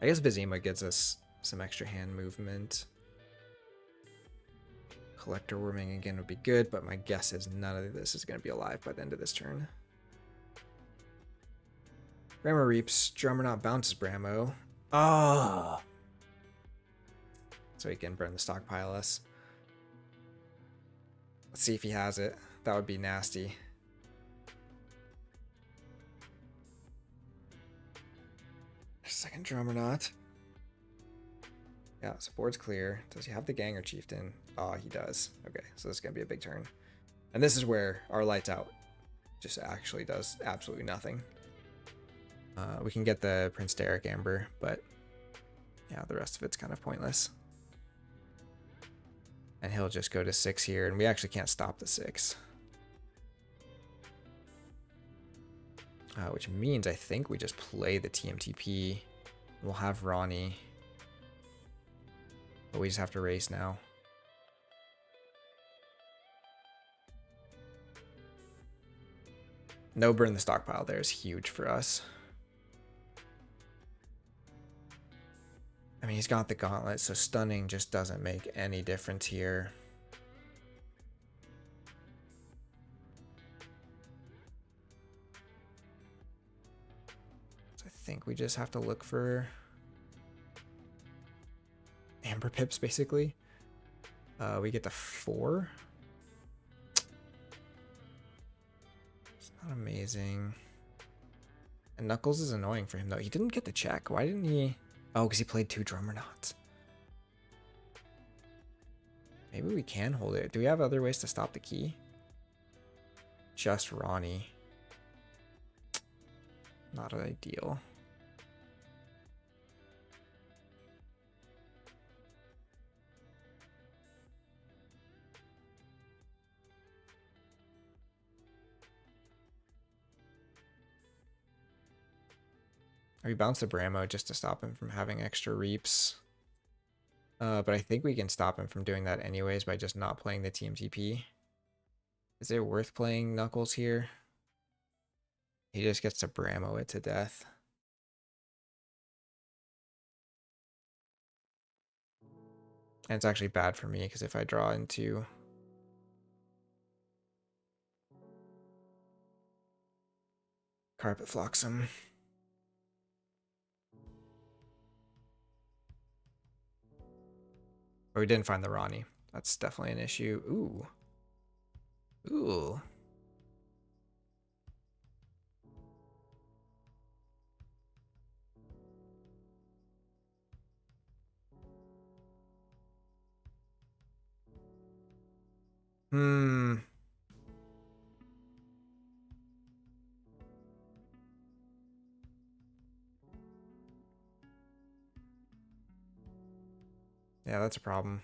I guess Vizima gets us some extra hand movement. Collector Worming again would be good, but my guess is none of this is going to be alive by the end of this turn. Bramo Reaps. Drummer not bounces Bramo. Oh! So he can burn the stockpile us. Let's see if he has it. That would be nasty. Second Drummer not. Yeah, so board's clear. Does he have the Ganger Chieftain? Oh, he does. Okay, so this is going to be a big turn. And this is where our lights out just actually does absolutely nothing. We can get the Prince Derek Amber, but yeah, the rest of it's kind of pointless. And he'll just go to 6 here, and we actually can't stop the 6. Which means I think we just play the TMTP. We'll have Ronnie. But we just have to race now. No burn the stockpile there is huge for us. I mean, he's got the gauntlet, so stunning just doesn't make any difference here. So I think we just have to look for Amber Pips, basically. We get to 4. It's not amazing. And Knuckles is annoying for him, though. He didn't get the check. Why didn't he... Oh, because he played 2 Drummer Knots. Maybe we can hold it. Do we have other ways to stop the key? Just Ronnie. Not ideal. We bounce the Bramo just to stop him from having extra reaps. But I think we can stop him from doing that anyways by just not playing the TMTP. Is it worth playing Knuckles here? He just gets to Bramo it to death. And it's actually bad for me because if I draw into... Carpet Phlox'em. But we didn't find the Ronnie. That's definitely an issue. Ooh. Ooh. Yeah, that's a problem.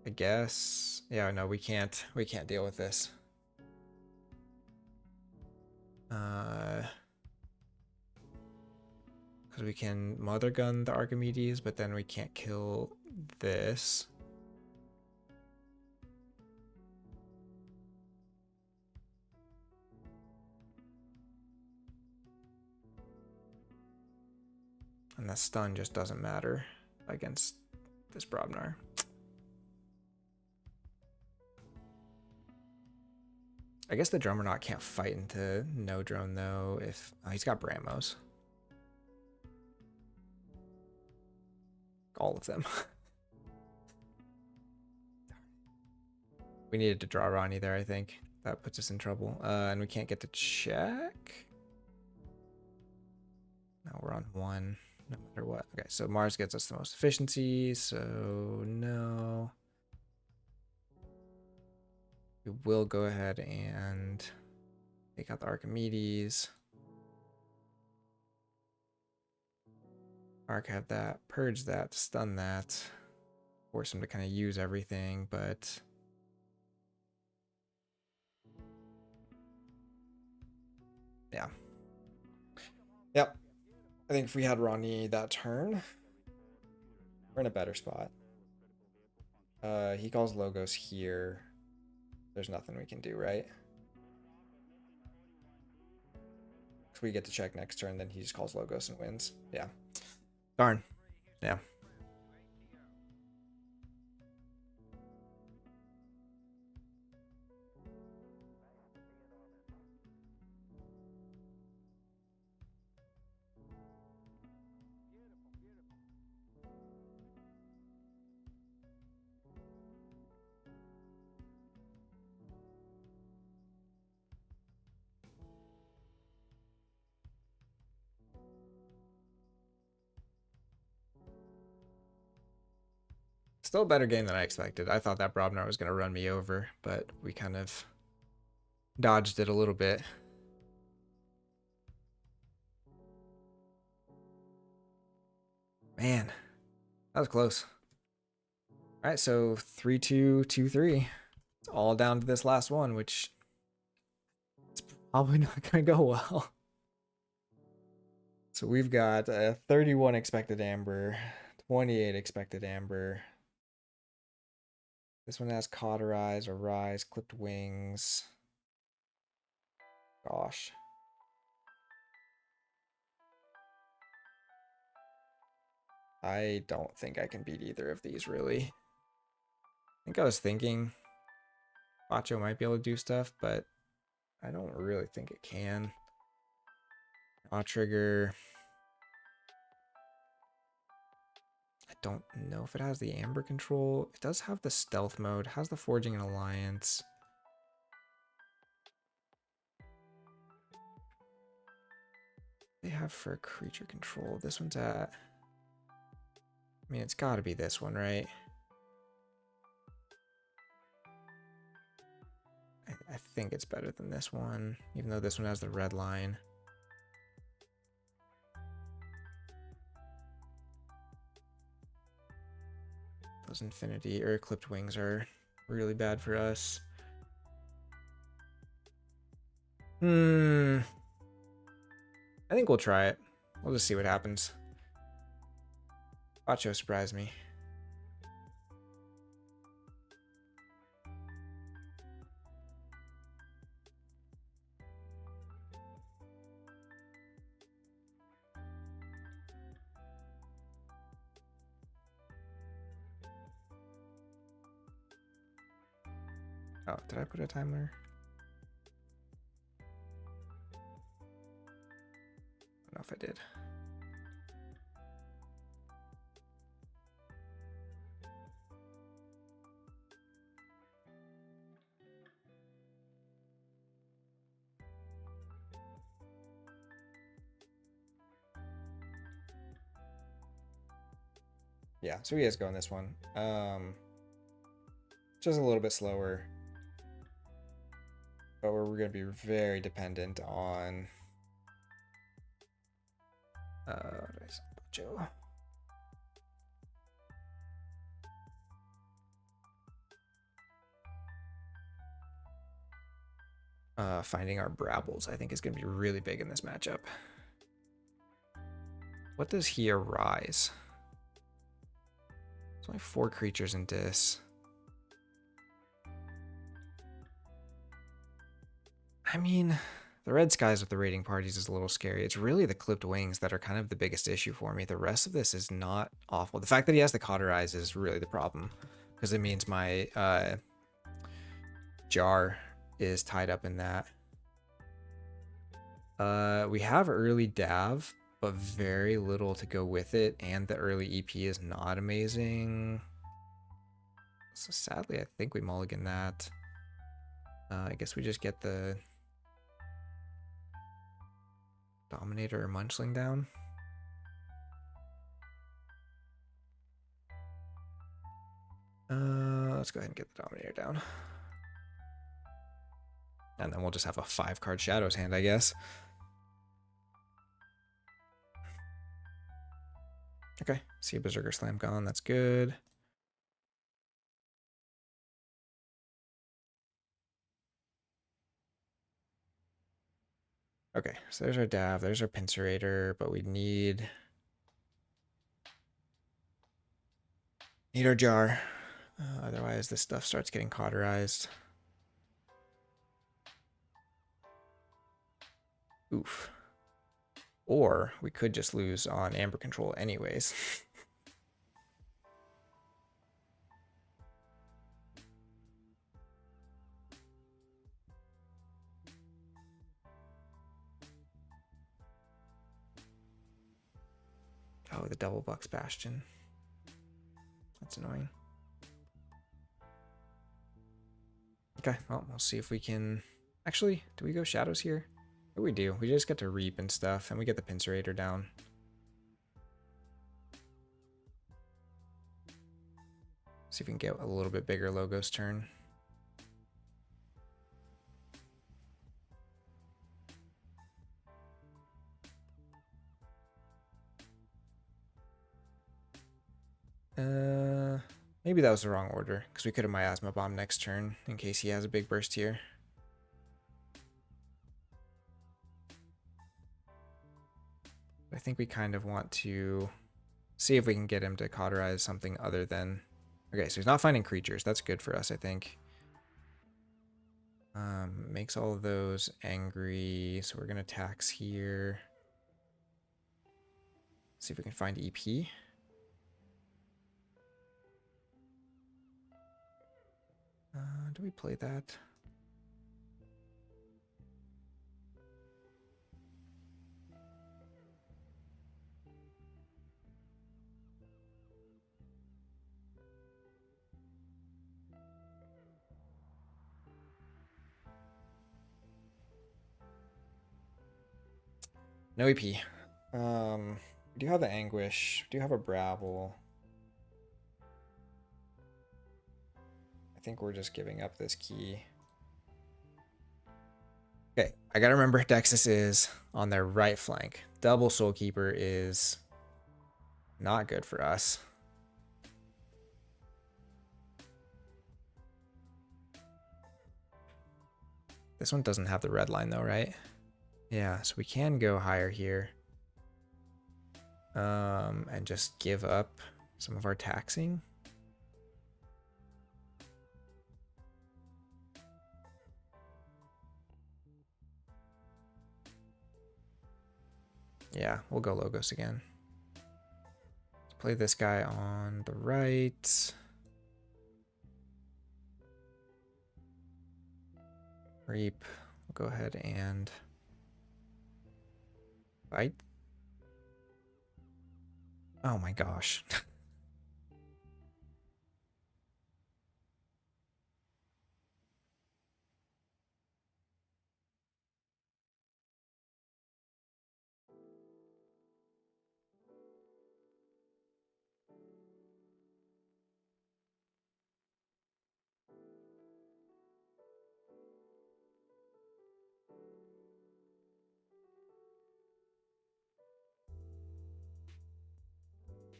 I guess. Yeah, no, we can't deal with this. Because we can Mother Gun the Archimedes, but then we can't kill this. And that stun just doesn't matter against this Brobnar. I guess the Drummer Knot can't fight into no drone though if... Oh, he's got Bramos. All of them. We needed to draw Ronnie there, I think. that puts us in trouble. And we can't get to check. No, we're on 1, no matter what. Okay, so Mars gets us the most efficiency, so no. We will go ahead and take out the Archimedes. Archive that, purge that, stun that, force him to kind of use everything, but yeah. Yep. I think if we had Ronnie that turn, we're in a better spot. He calls Logos here. There's nothing we can do, right? If we get to check next turn, then he just calls Logos and wins. Yeah. Darn. Yeah. Still a better game than I expected. I thought that Brobnar was going to run me over, but we kind of dodged it a little bit. Man, that was close. All right, so 3-2, 2-3. It's all down to this last one, which is probably not going to go well. So we've got 31 expected amber, 28 expected amber. This one has cauterize, arise, clipped wings. Gosh. I don't think I can beat either of these, really. I think I was thinking Bacho might be able to do stuff, but I don't really think it can. Aw trigger. I don't know if it has the amber control. It does have the stealth mode, has the forging and alliance. They have for creature control. This one's at, I mean, it's got to be this one, right? I think it's better than this one, even though this one has the red line. Those infinity or clipped wings are really bad for us. I think we'll try it. We'll just see what happens. Bacho surprised me. Oh, did I put a timer? I don't know if I did. Yeah, so he is going this one. Just a little bit slower. But we're going to be very dependent on Joe. Finding our Brabbles, I think, is going to be really big in this matchup. What does he arise? There's only 4 creatures in Dis. I mean, the red skies with the raiding parties is a little scary. It's really the clipped wings that are kind of the biggest issue for me. The rest of this is not awful. The fact that he has the cauterize is really the problem, because it means my jar is tied up in that. We have early Dav, but very little to go with it, and the early EP is not amazing. So sadly, I think we mulligan that. I guess we just get the Dominator or Munchling down. Let's go ahead and get the Dominator down. And then we'll just have a 5-card Shadows hand, I guess. Okay, see a Berserker Slam gone, that's good. Okay, so there's our Dav, there's our Pincerator, but we need our Jar. Otherwise, this stuff starts getting cauterized. Oof. Or we could just lose on Amber Control anyways. Oh, the double Bucks Bastion. That's annoying. Okay, well, we'll see if we can... Actually, do we go Shadows here? Oh, we do. We just get to Reap and stuff, and we get the Pincerator down. See if we can get a little bit bigger Logos turn. Maybe that was the wrong order, because we could have Miasma Bomb next turn, in case he has a big burst here. I think we kind of want to see if we can get him to cauterize something other than... Okay, so he's not finding creatures. That's good for us, I think. Makes all of those angry, so we're going to tax here. See if we can find EP. Do we play that? No EP. We do have the Anguish. We do have a Brabble. I think we're just giving up this key. Okay, I gotta remember Dexus is on their right flank. Double Soulkeeper is not good for us. This one doesn't have the red line though, right? Yeah, so we can go higher here. And just give up some of our taxing. Yeah, we'll go Logos again. Let's play this guy on the right. Reap. We'll go ahead and fight. Oh my gosh.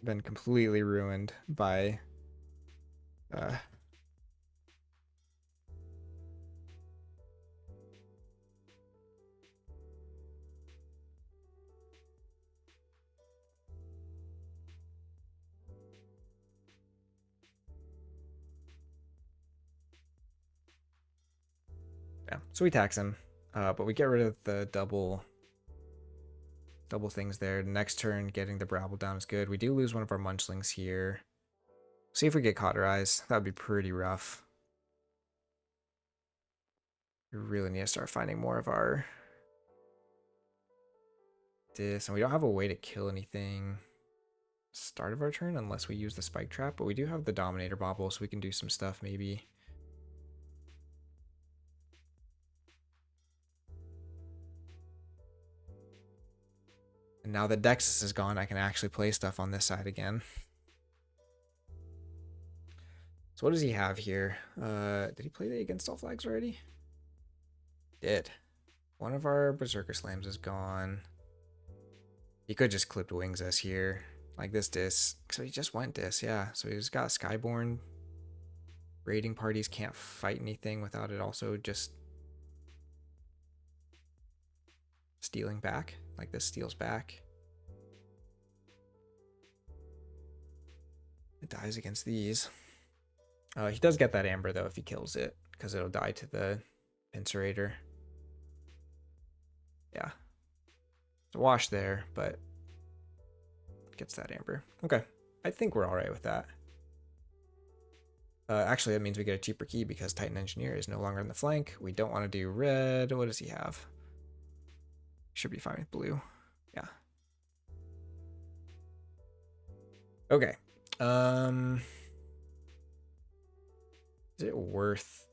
Been completely ruined by yeah, so we tax him, but we get rid of the double things there. Next turn, getting the Brabble down is good. We do lose one of our Munchlings here. See if we get cauterized. That would be pretty rough. We really need to start finding more of our this, and we don't have a way to kill anything start of our turn unless we use the Spike Trap, but we do have the Dominator Bobble, so we can do some stuff maybe. And now that Dexus is gone, I can actually play stuff on this side again. So what does he have here? Did he play the against all flags already? Did. One of our Berserker Slams is gone. He could just clipped wings us here. Like this dis. So he just went dis, yeah. So he's got Skyborn. Raiding parties can't fight anything without it also just stealing back. Like this steals back. It dies against these. He does get that Amber though if he kills it, because it'll die to the Pincerator. Yeah. It's a wash there, but gets that Amber. Okay. I think we're alright with that. Actually, that means we get a cheaper key because Titan Engineer is no longer on the flank. We don't want to do red. What does he have? Should be fine with blue. Yeah. Okay. Is it worth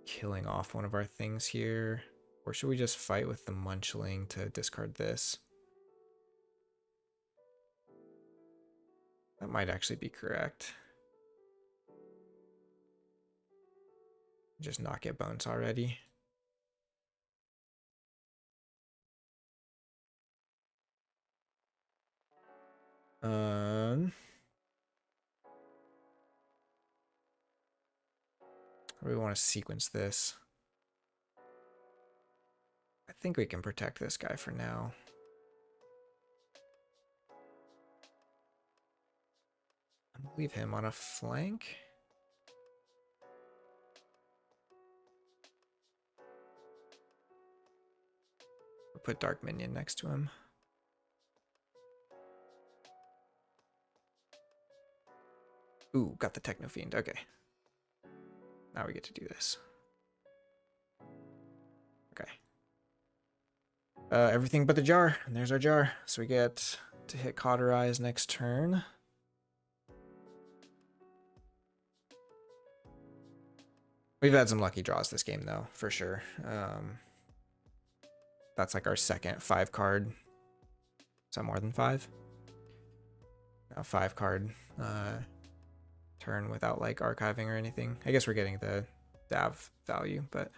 killing off one of our things here? Or should we just fight with the Munchling to discard this? That might actually be correct. Just not get bones already. How do we want to sequence this? I think we can protect this guy for now. I'm gonna leave him on a flank. We'll put Dark Minion next to him. Ooh, got the Techno Fiend. Okay. Now we get to do this. Okay. Everything but the jar. And there's our jar. So we get to hit Cauterize next turn. We've had some lucky draws this game, though, for sure. That's like our second 5 card. Is that more than 5? No, 5 card turn without like archiving or anything. I guess we're getting the DAV value, but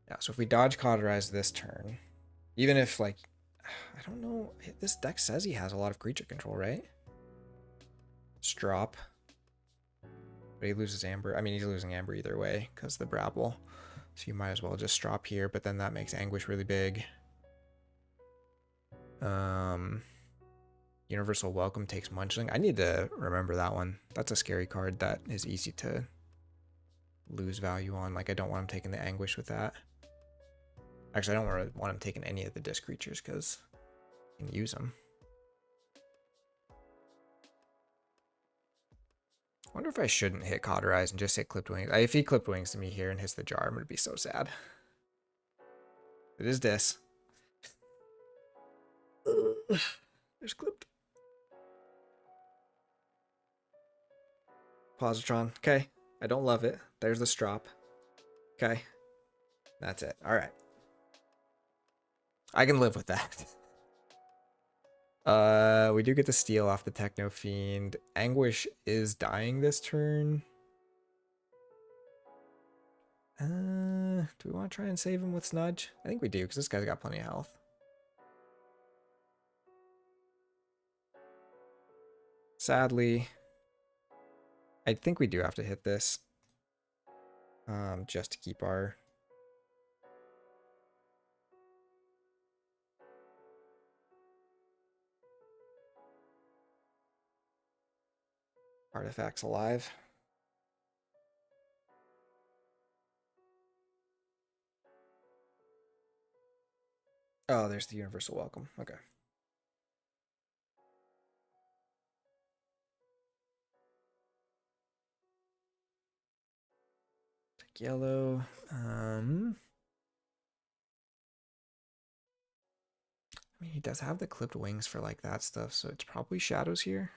yeah. So if we dodge Cauterize this turn, even if like, I don't know, this deck says he has a lot of creature control, right? Strop. But he loses Amber. I mean, he's losing Amber either way because the Brabble. So you might as well just strop here, but then that makes Anguish really big. Universal Welcome takes Munchling. I need to remember that one. That's a scary card that is easy to lose value on. Like, I don't want him taking the Anguish with that. Actually, I don't really want him taking any of the disc creatures because you can use them. I wonder if I shouldn't hit Cauterize and just hit Clipped Wings. If he Clipped Wings to me here and hits the jar, I'm going to be so sad. It is this. There's Clipped. Positron. Okay. I don't love it. There's the strop. Okay. That's it. All right. I can live with that. We do get to steal off the Techno Fiend. Anguish is dying this turn. Do we want to try and save him with Snudge? I think we do, because this guy's got plenty of health. Sadly, I think we do have to hit this. Just to keep our artifacts alive. Oh, there's the Universal Welcome. Okay. Take yellow. I mean, he does have the clipped wings for like that stuff, so it's probably shadows here.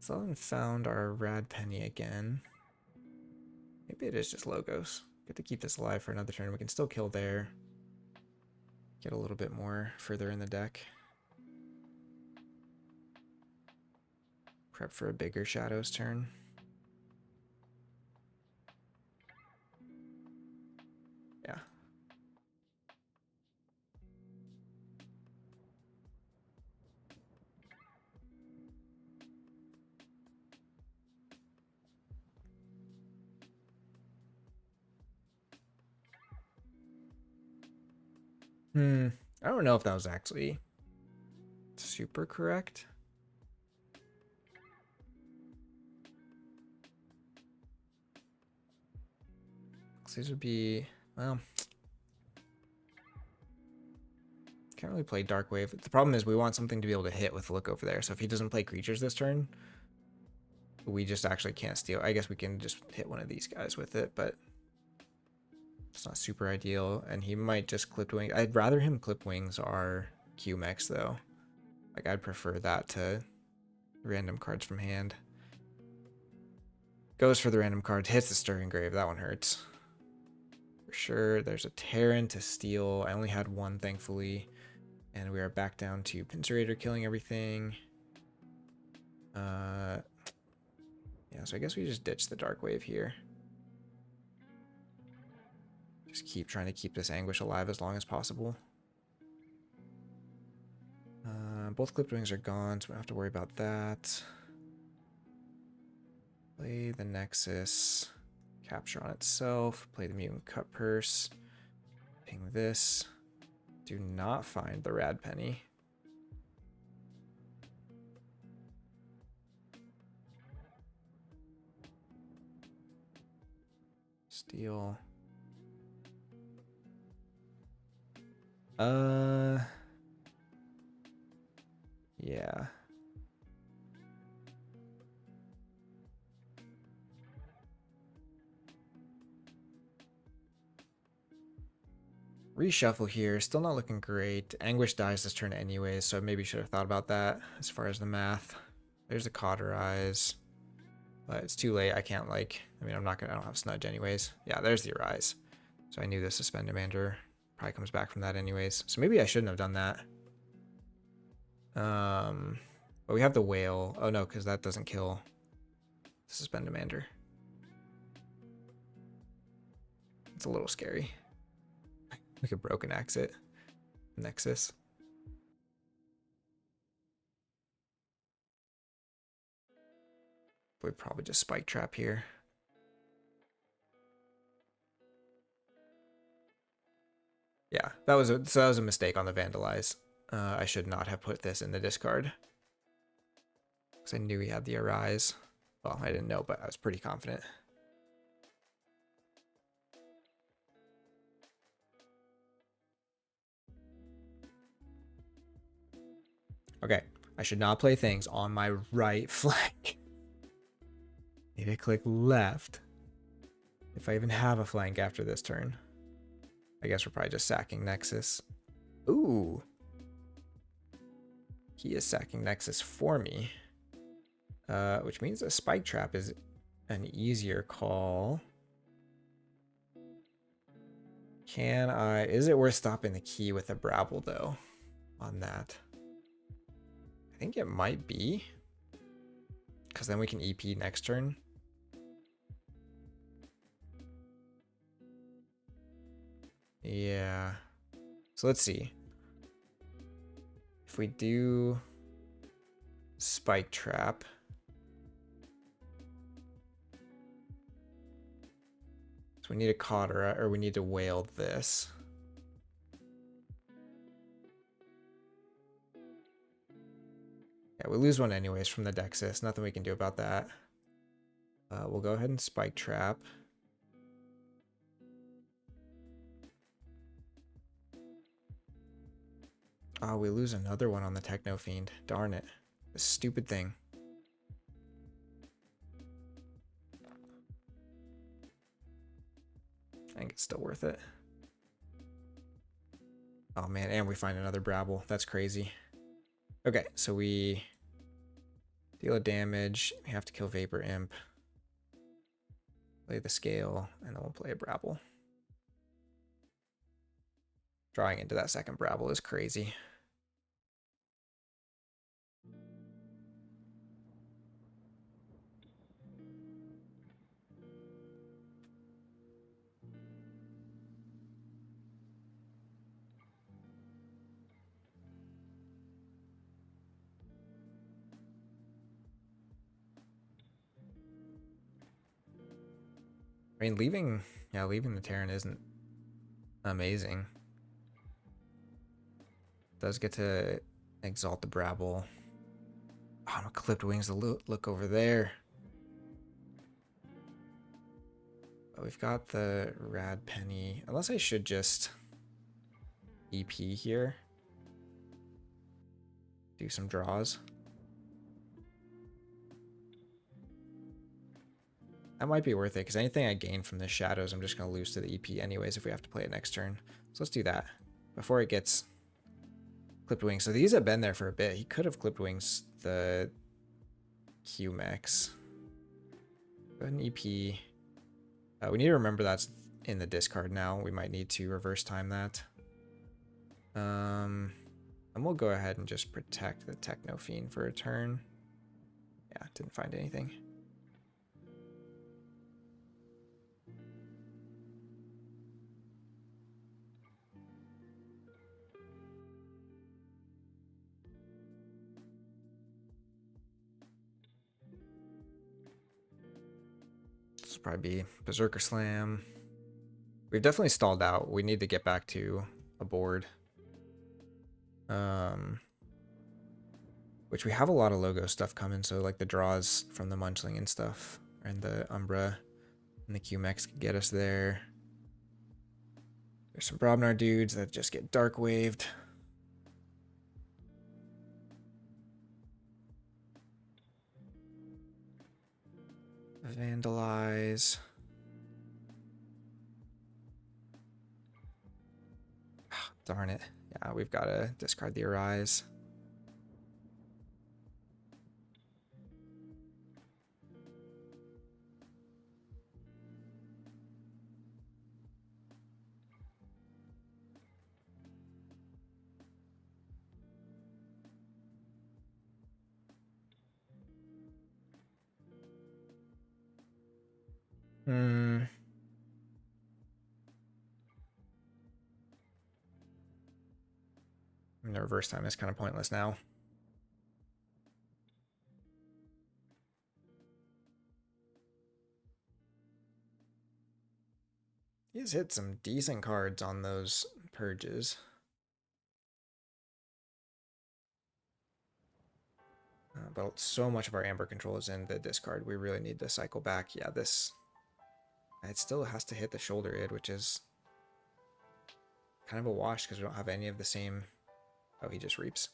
Still haven't found our rad penny again. Maybe it is just logos. Good to keep this alive for another turn. We can still kill there. Get a little bit more further in the deck. Prep for a bigger Shadows turn. Yeah. I don't know if that was actually super correct. These would be, well, can't really play Dark Wave. The problem is we want something to be able to hit with Look over there. So if he doesn't play creatures this turn, we just actually can't steal. I guess we can just hit one of these guys with it, but it's not super ideal. And he might just clip wings. I'd rather him clip wings our Q-Mex though. Like I'd prefer that to random cards from hand. Goes for the random card, hits the Stirring Grave. That one hurts. For sure. There's a Terran to steal. I only had one, thankfully. And we are back down to Pincerator killing everything. Yeah, so I guess we just ditch the Dark Wave here. Just keep trying to keep this Anguish alive as long as possible. Both Clipped Wings are gone, so we don't have to worry about that. Play the Nexus. Capture on itself. Play the Mutant Cut Purse. Ping this. Do not find the Rad Penny. Steal. Yeah. Reshuffle here, still not looking great. Anguish dies this turn anyways, so I maybe should have thought about that as far as the math. There's a Cauterize, but it's too late. I can't I mean, I don't have Snudge anyways. Yeah, there's the Arise. So I knew the Suspend Demander probably comes back from that anyways. So maybe I shouldn't have done that. But we have the Whale. Oh no, because that doesn't kill the Suspend Demander. It's a little scary. Like a broken exit. Nexus. We probably just Spike Trap here. Yeah, that was a mistake on the Vandalize. I should not have put this in the discard. Because I knew he had the Arise. Well, I didn't know, but I was pretty confident. Okay, I should not play things on my right flank. Maybe I click left. If I even have a flank after this turn. I guess we're probably just sacking Nexus. Ooh. He is sacking Nexus for me. Which means a Spike Trap is an easier call. Is it worth stopping the key with a Brabble though on that? I think it might be. Because then we can EP next turn. Yeah. So let's see. If we do Spike Trap. So we need a Cauterize, or we need to Whale this. Yeah, we lose one anyways from the Dexys. Nothing we can do about that. We'll go ahead and Spike Trap. Oh, we lose another one on the Techno Fiend. Darn it. This stupid thing. I think it's still worth it. Oh man, and we find another Brabble. That's crazy. Okay, so we deal a damage. We have to kill Vapor Imp. Play the Scale, and then we'll play a Brabble. Drawing into that second Brabble is crazy. I mean, leaving the Terran isn't amazing. Does get to exalt the Brabble. Oh, no, clipped wings. Look over there. But we've got the Rad Penny. Unless I should just EP here. Do some draws. That might be worth it, because anything I gain from the shadows, I'm just going to lose to the EP anyways if we have to play it next turn. So let's do that before it gets clipped wings. So these have been there for a bit. He could have clipped wings the Q-Mex. Go ahead and EP. We need to remember that's in the discard now. We might need to reverse time that. And we'll go ahead and just protect the Techno Fiend for a turn. Yeah, didn't find anything. This will probably be Berserker Slam. We've definitely stalled out. We need to get back to a board. Which we have a lot of logo stuff coming, so like the draws from the Munchling and stuff, and the Umbra and the Q-Mex could get us there. There's some Brobnar dudes that just get dark waved. Vandalize. Darn it. Yeah, we've got to discard the Arise. The reverse time is kind of pointless now. He's hit some decent cards on those purges. But so much of our Amber control is in the discard. We really need to cycle back. Yeah, this... It still has to hit the shoulder id, which is kind of a wash because we don't have any of the same... Oh, he just reaps.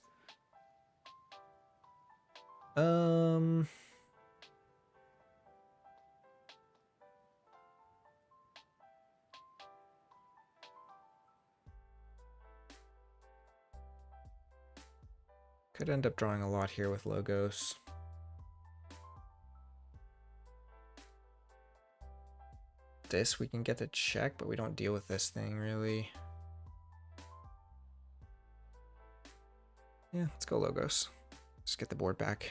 Could end up drawing a lot here with Logos. This we can get to check, but we don't deal with this thing really. Yeah, let's go Logos. Just get the board back.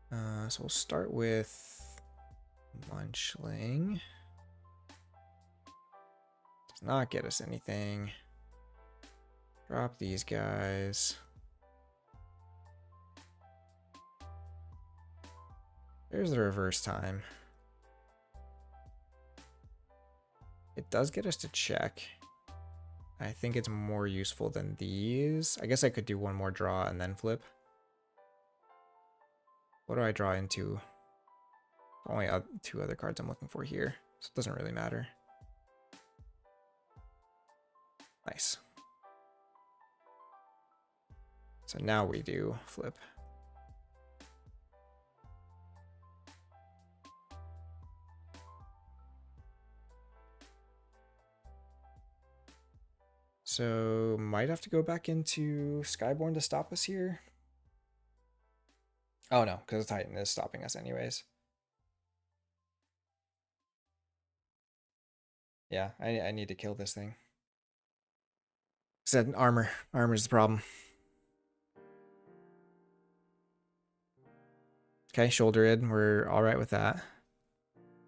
So we'll start with Munchling. Does not get us anything. Drop these guys. There's the reverse time. It does get us to check. I think it's more useful than these. I guess I could do one more draw and then flip. What do I draw into? Only two other cards I'm looking for here, so it doesn't really matter. Nice. So now we do flip. So might have to go back into Skyborn to stop us here. Oh no, because Titan is stopping us anyways. Yeah, I need to kill this thing. Said armor. Armor's the problem. Okay, shoulder id. We're all right with that.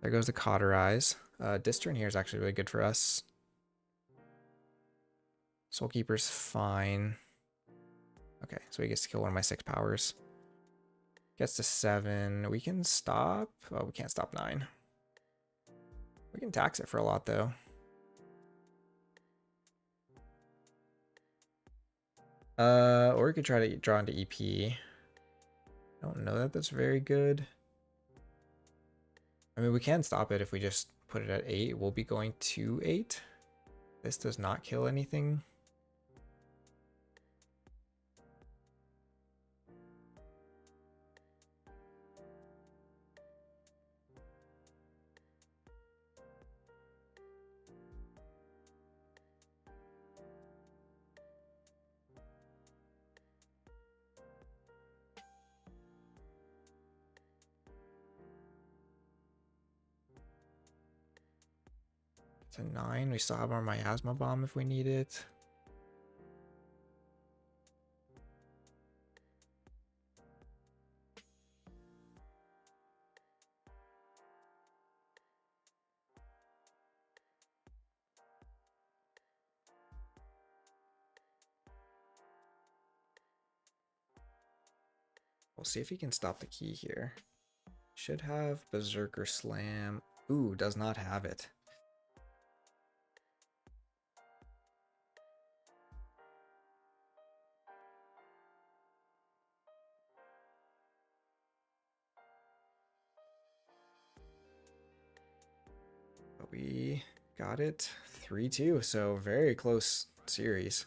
There goes the cauterize. Disturn here is actually really good for us. Soulkeeper's fine. Okay, so he gets to kill one of my 6 powers. Gets to 7. We can stop. Oh, we can't stop 9. We can tax it for a lot, though. Or we could try to draw into EP. I don't know that that's very good. I mean, we can stop it if we just put it at 8. We'll be going to 8. This does not kill anything. To 9. We still have our miasma bomb if we need it. We'll see if he can stop the key here. Should have Berserker Slam. Ooh, does not have it. But we got it 3-2, so very close series.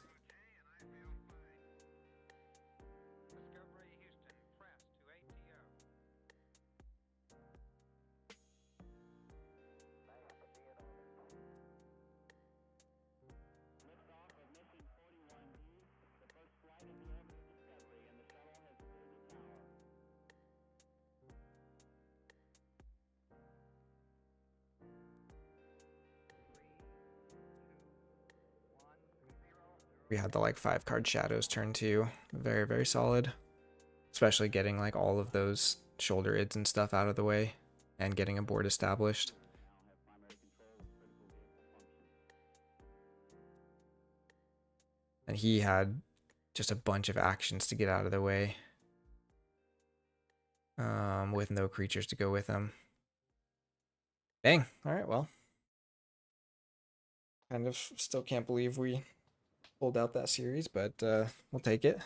We had the like 5-card shadows turn 2. Very, very solid. Especially getting like all of those shoulder ids and stuff out of the way and getting a board established. And he had just a bunch of actions to get out of the way. With no creatures to go with him. Dang. Alright, well. Kind of still can't believe we pulled out that series, but we'll take it.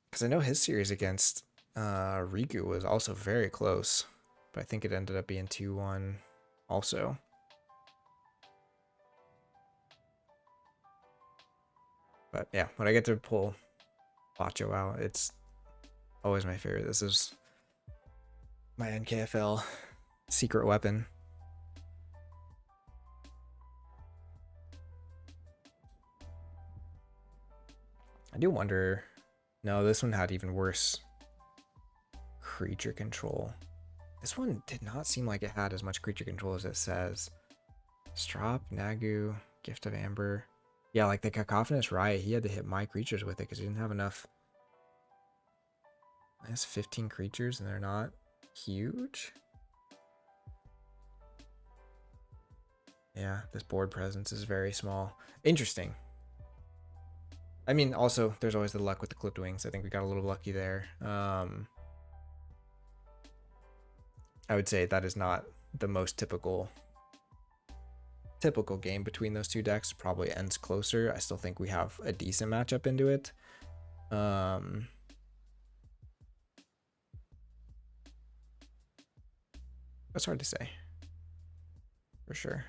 Because I know his series against Riku was also very close. But I think it ended up being 2-1 also. But yeah, when I get to pull Bacho out, it's always my favorite. This is my NKFL secret weapon. I do wonder... No, this one had even worse creature control. This one did not seem like it had as much creature control as it says. Strop, Nagu, Gift of Amber. Yeah, like the Cacophonous Riot, he had to hit my creatures with it because he didn't have enough. He has 15 creatures and they're not huge. Yeah, this board presence is very small. Interesting. I mean, also, there's always the luck with the clipped wings. I think we got a little lucky there. I would say that is not the most typical game between those two decks. Probably ends closer. I still think we have a decent matchup into it. That's hard to say. For sure.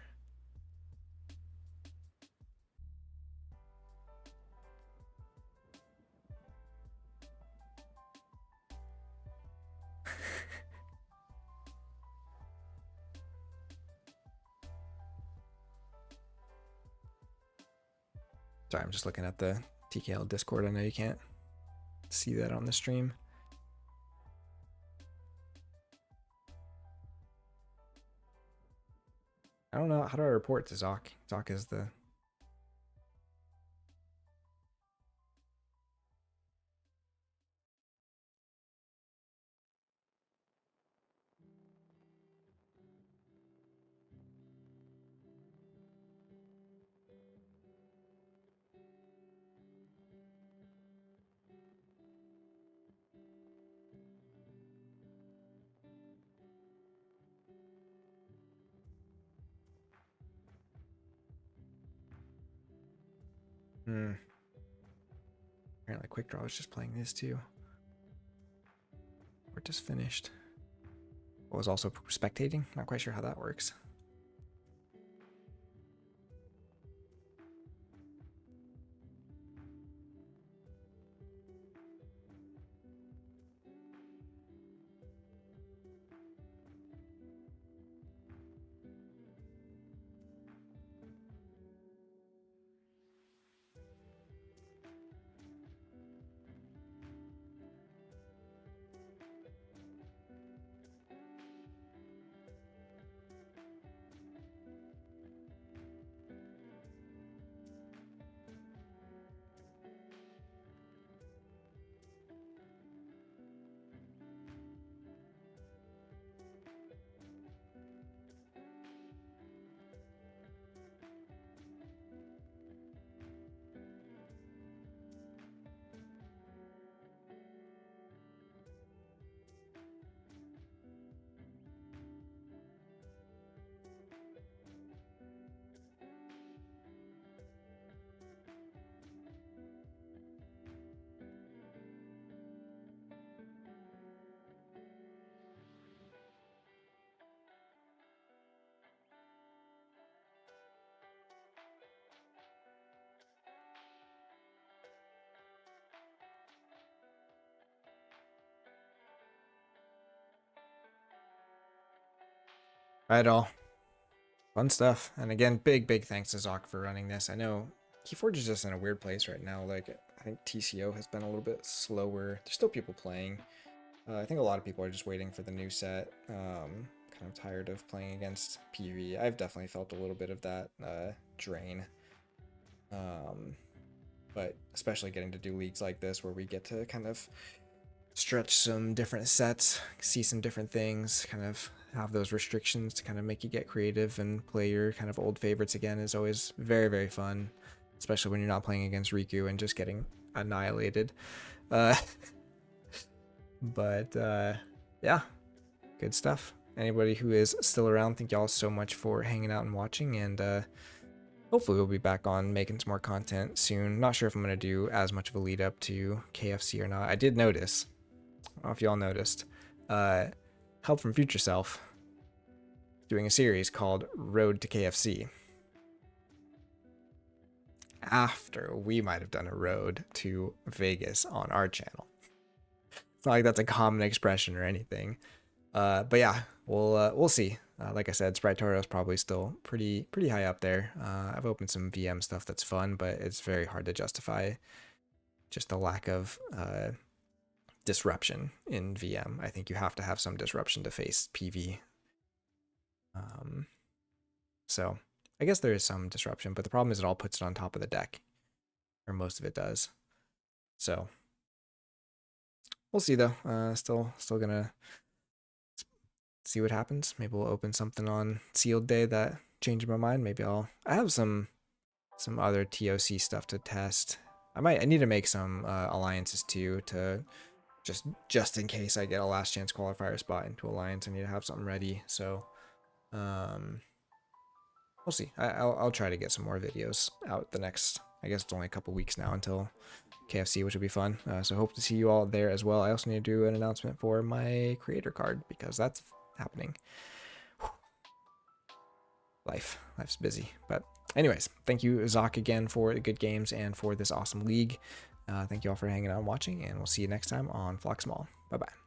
Sorry, I'm just looking at the TKL Discord. I know you can't see that on the stream. I don't know. How do I report to Xoque? Xoque is the... Apparently Quick Draw was just playing this too. We're just finished. I was also spectating. Not quite sure how that works. Right, all. Fun stuff. And again, big thanks to Xoque for running this. I know Keyforge is just in a weird place right now. Like, I think TCO has been a little bit slower. There's still people playing. I think a lot of people are just waiting for the new set. Kind of tired of playing against PV. I've definitely felt a little bit of that drain. But especially getting to do leagues like this where we get to kind of stretch some different sets, see some different things, kind of have those restrictions to kind of make you get creative and play your kind of old favorites again is always very fun, especially when you're not playing against Riku and just getting annihilated. Yeah, good stuff. Anybody who is still around, thank y'all so much for hanging out and watching, and hopefully we'll be back on making some more content soon. Not sure if I'm going to do as much of a lead up to KFC or not. I did notice, I don't know if y'all noticed, Help from Future Self doing a series called Road to KFC. After we might have done a road to Vegas on our channel. It's not like that's a common expression or anything. But yeah, we'll see. Like I said, Sprite Toro is probably still pretty high up there. I've opened some VM stuff that's fun, but it's very hard to justify just the lack of disruption in VM. I think you have to have some disruption to face PV. So I guess there is some disruption, but the problem is it all puts it on top of the deck, or most of it does. So we'll see though. Still gonna see what happens. Maybe we'll open something on sealed day that changed my mind. Maybe I have some other TOC stuff to test. I need to make some alliances too, to just in case I get a last chance qualifier spot into alliance. I need to have something ready. So we'll see. I'll try to get some more videos out the next, I guess it's only a couple weeks now until KFC, which will be fun. So hope to see you all there as well. I also need to do an announcement for my creator card because that's happening. Life's busy. But anyways, thank you, Xoque, again for the good games and for this awesome league. Thank you all for hanging out and watching, and we'll see you next time on Phlox'em. Bye bye.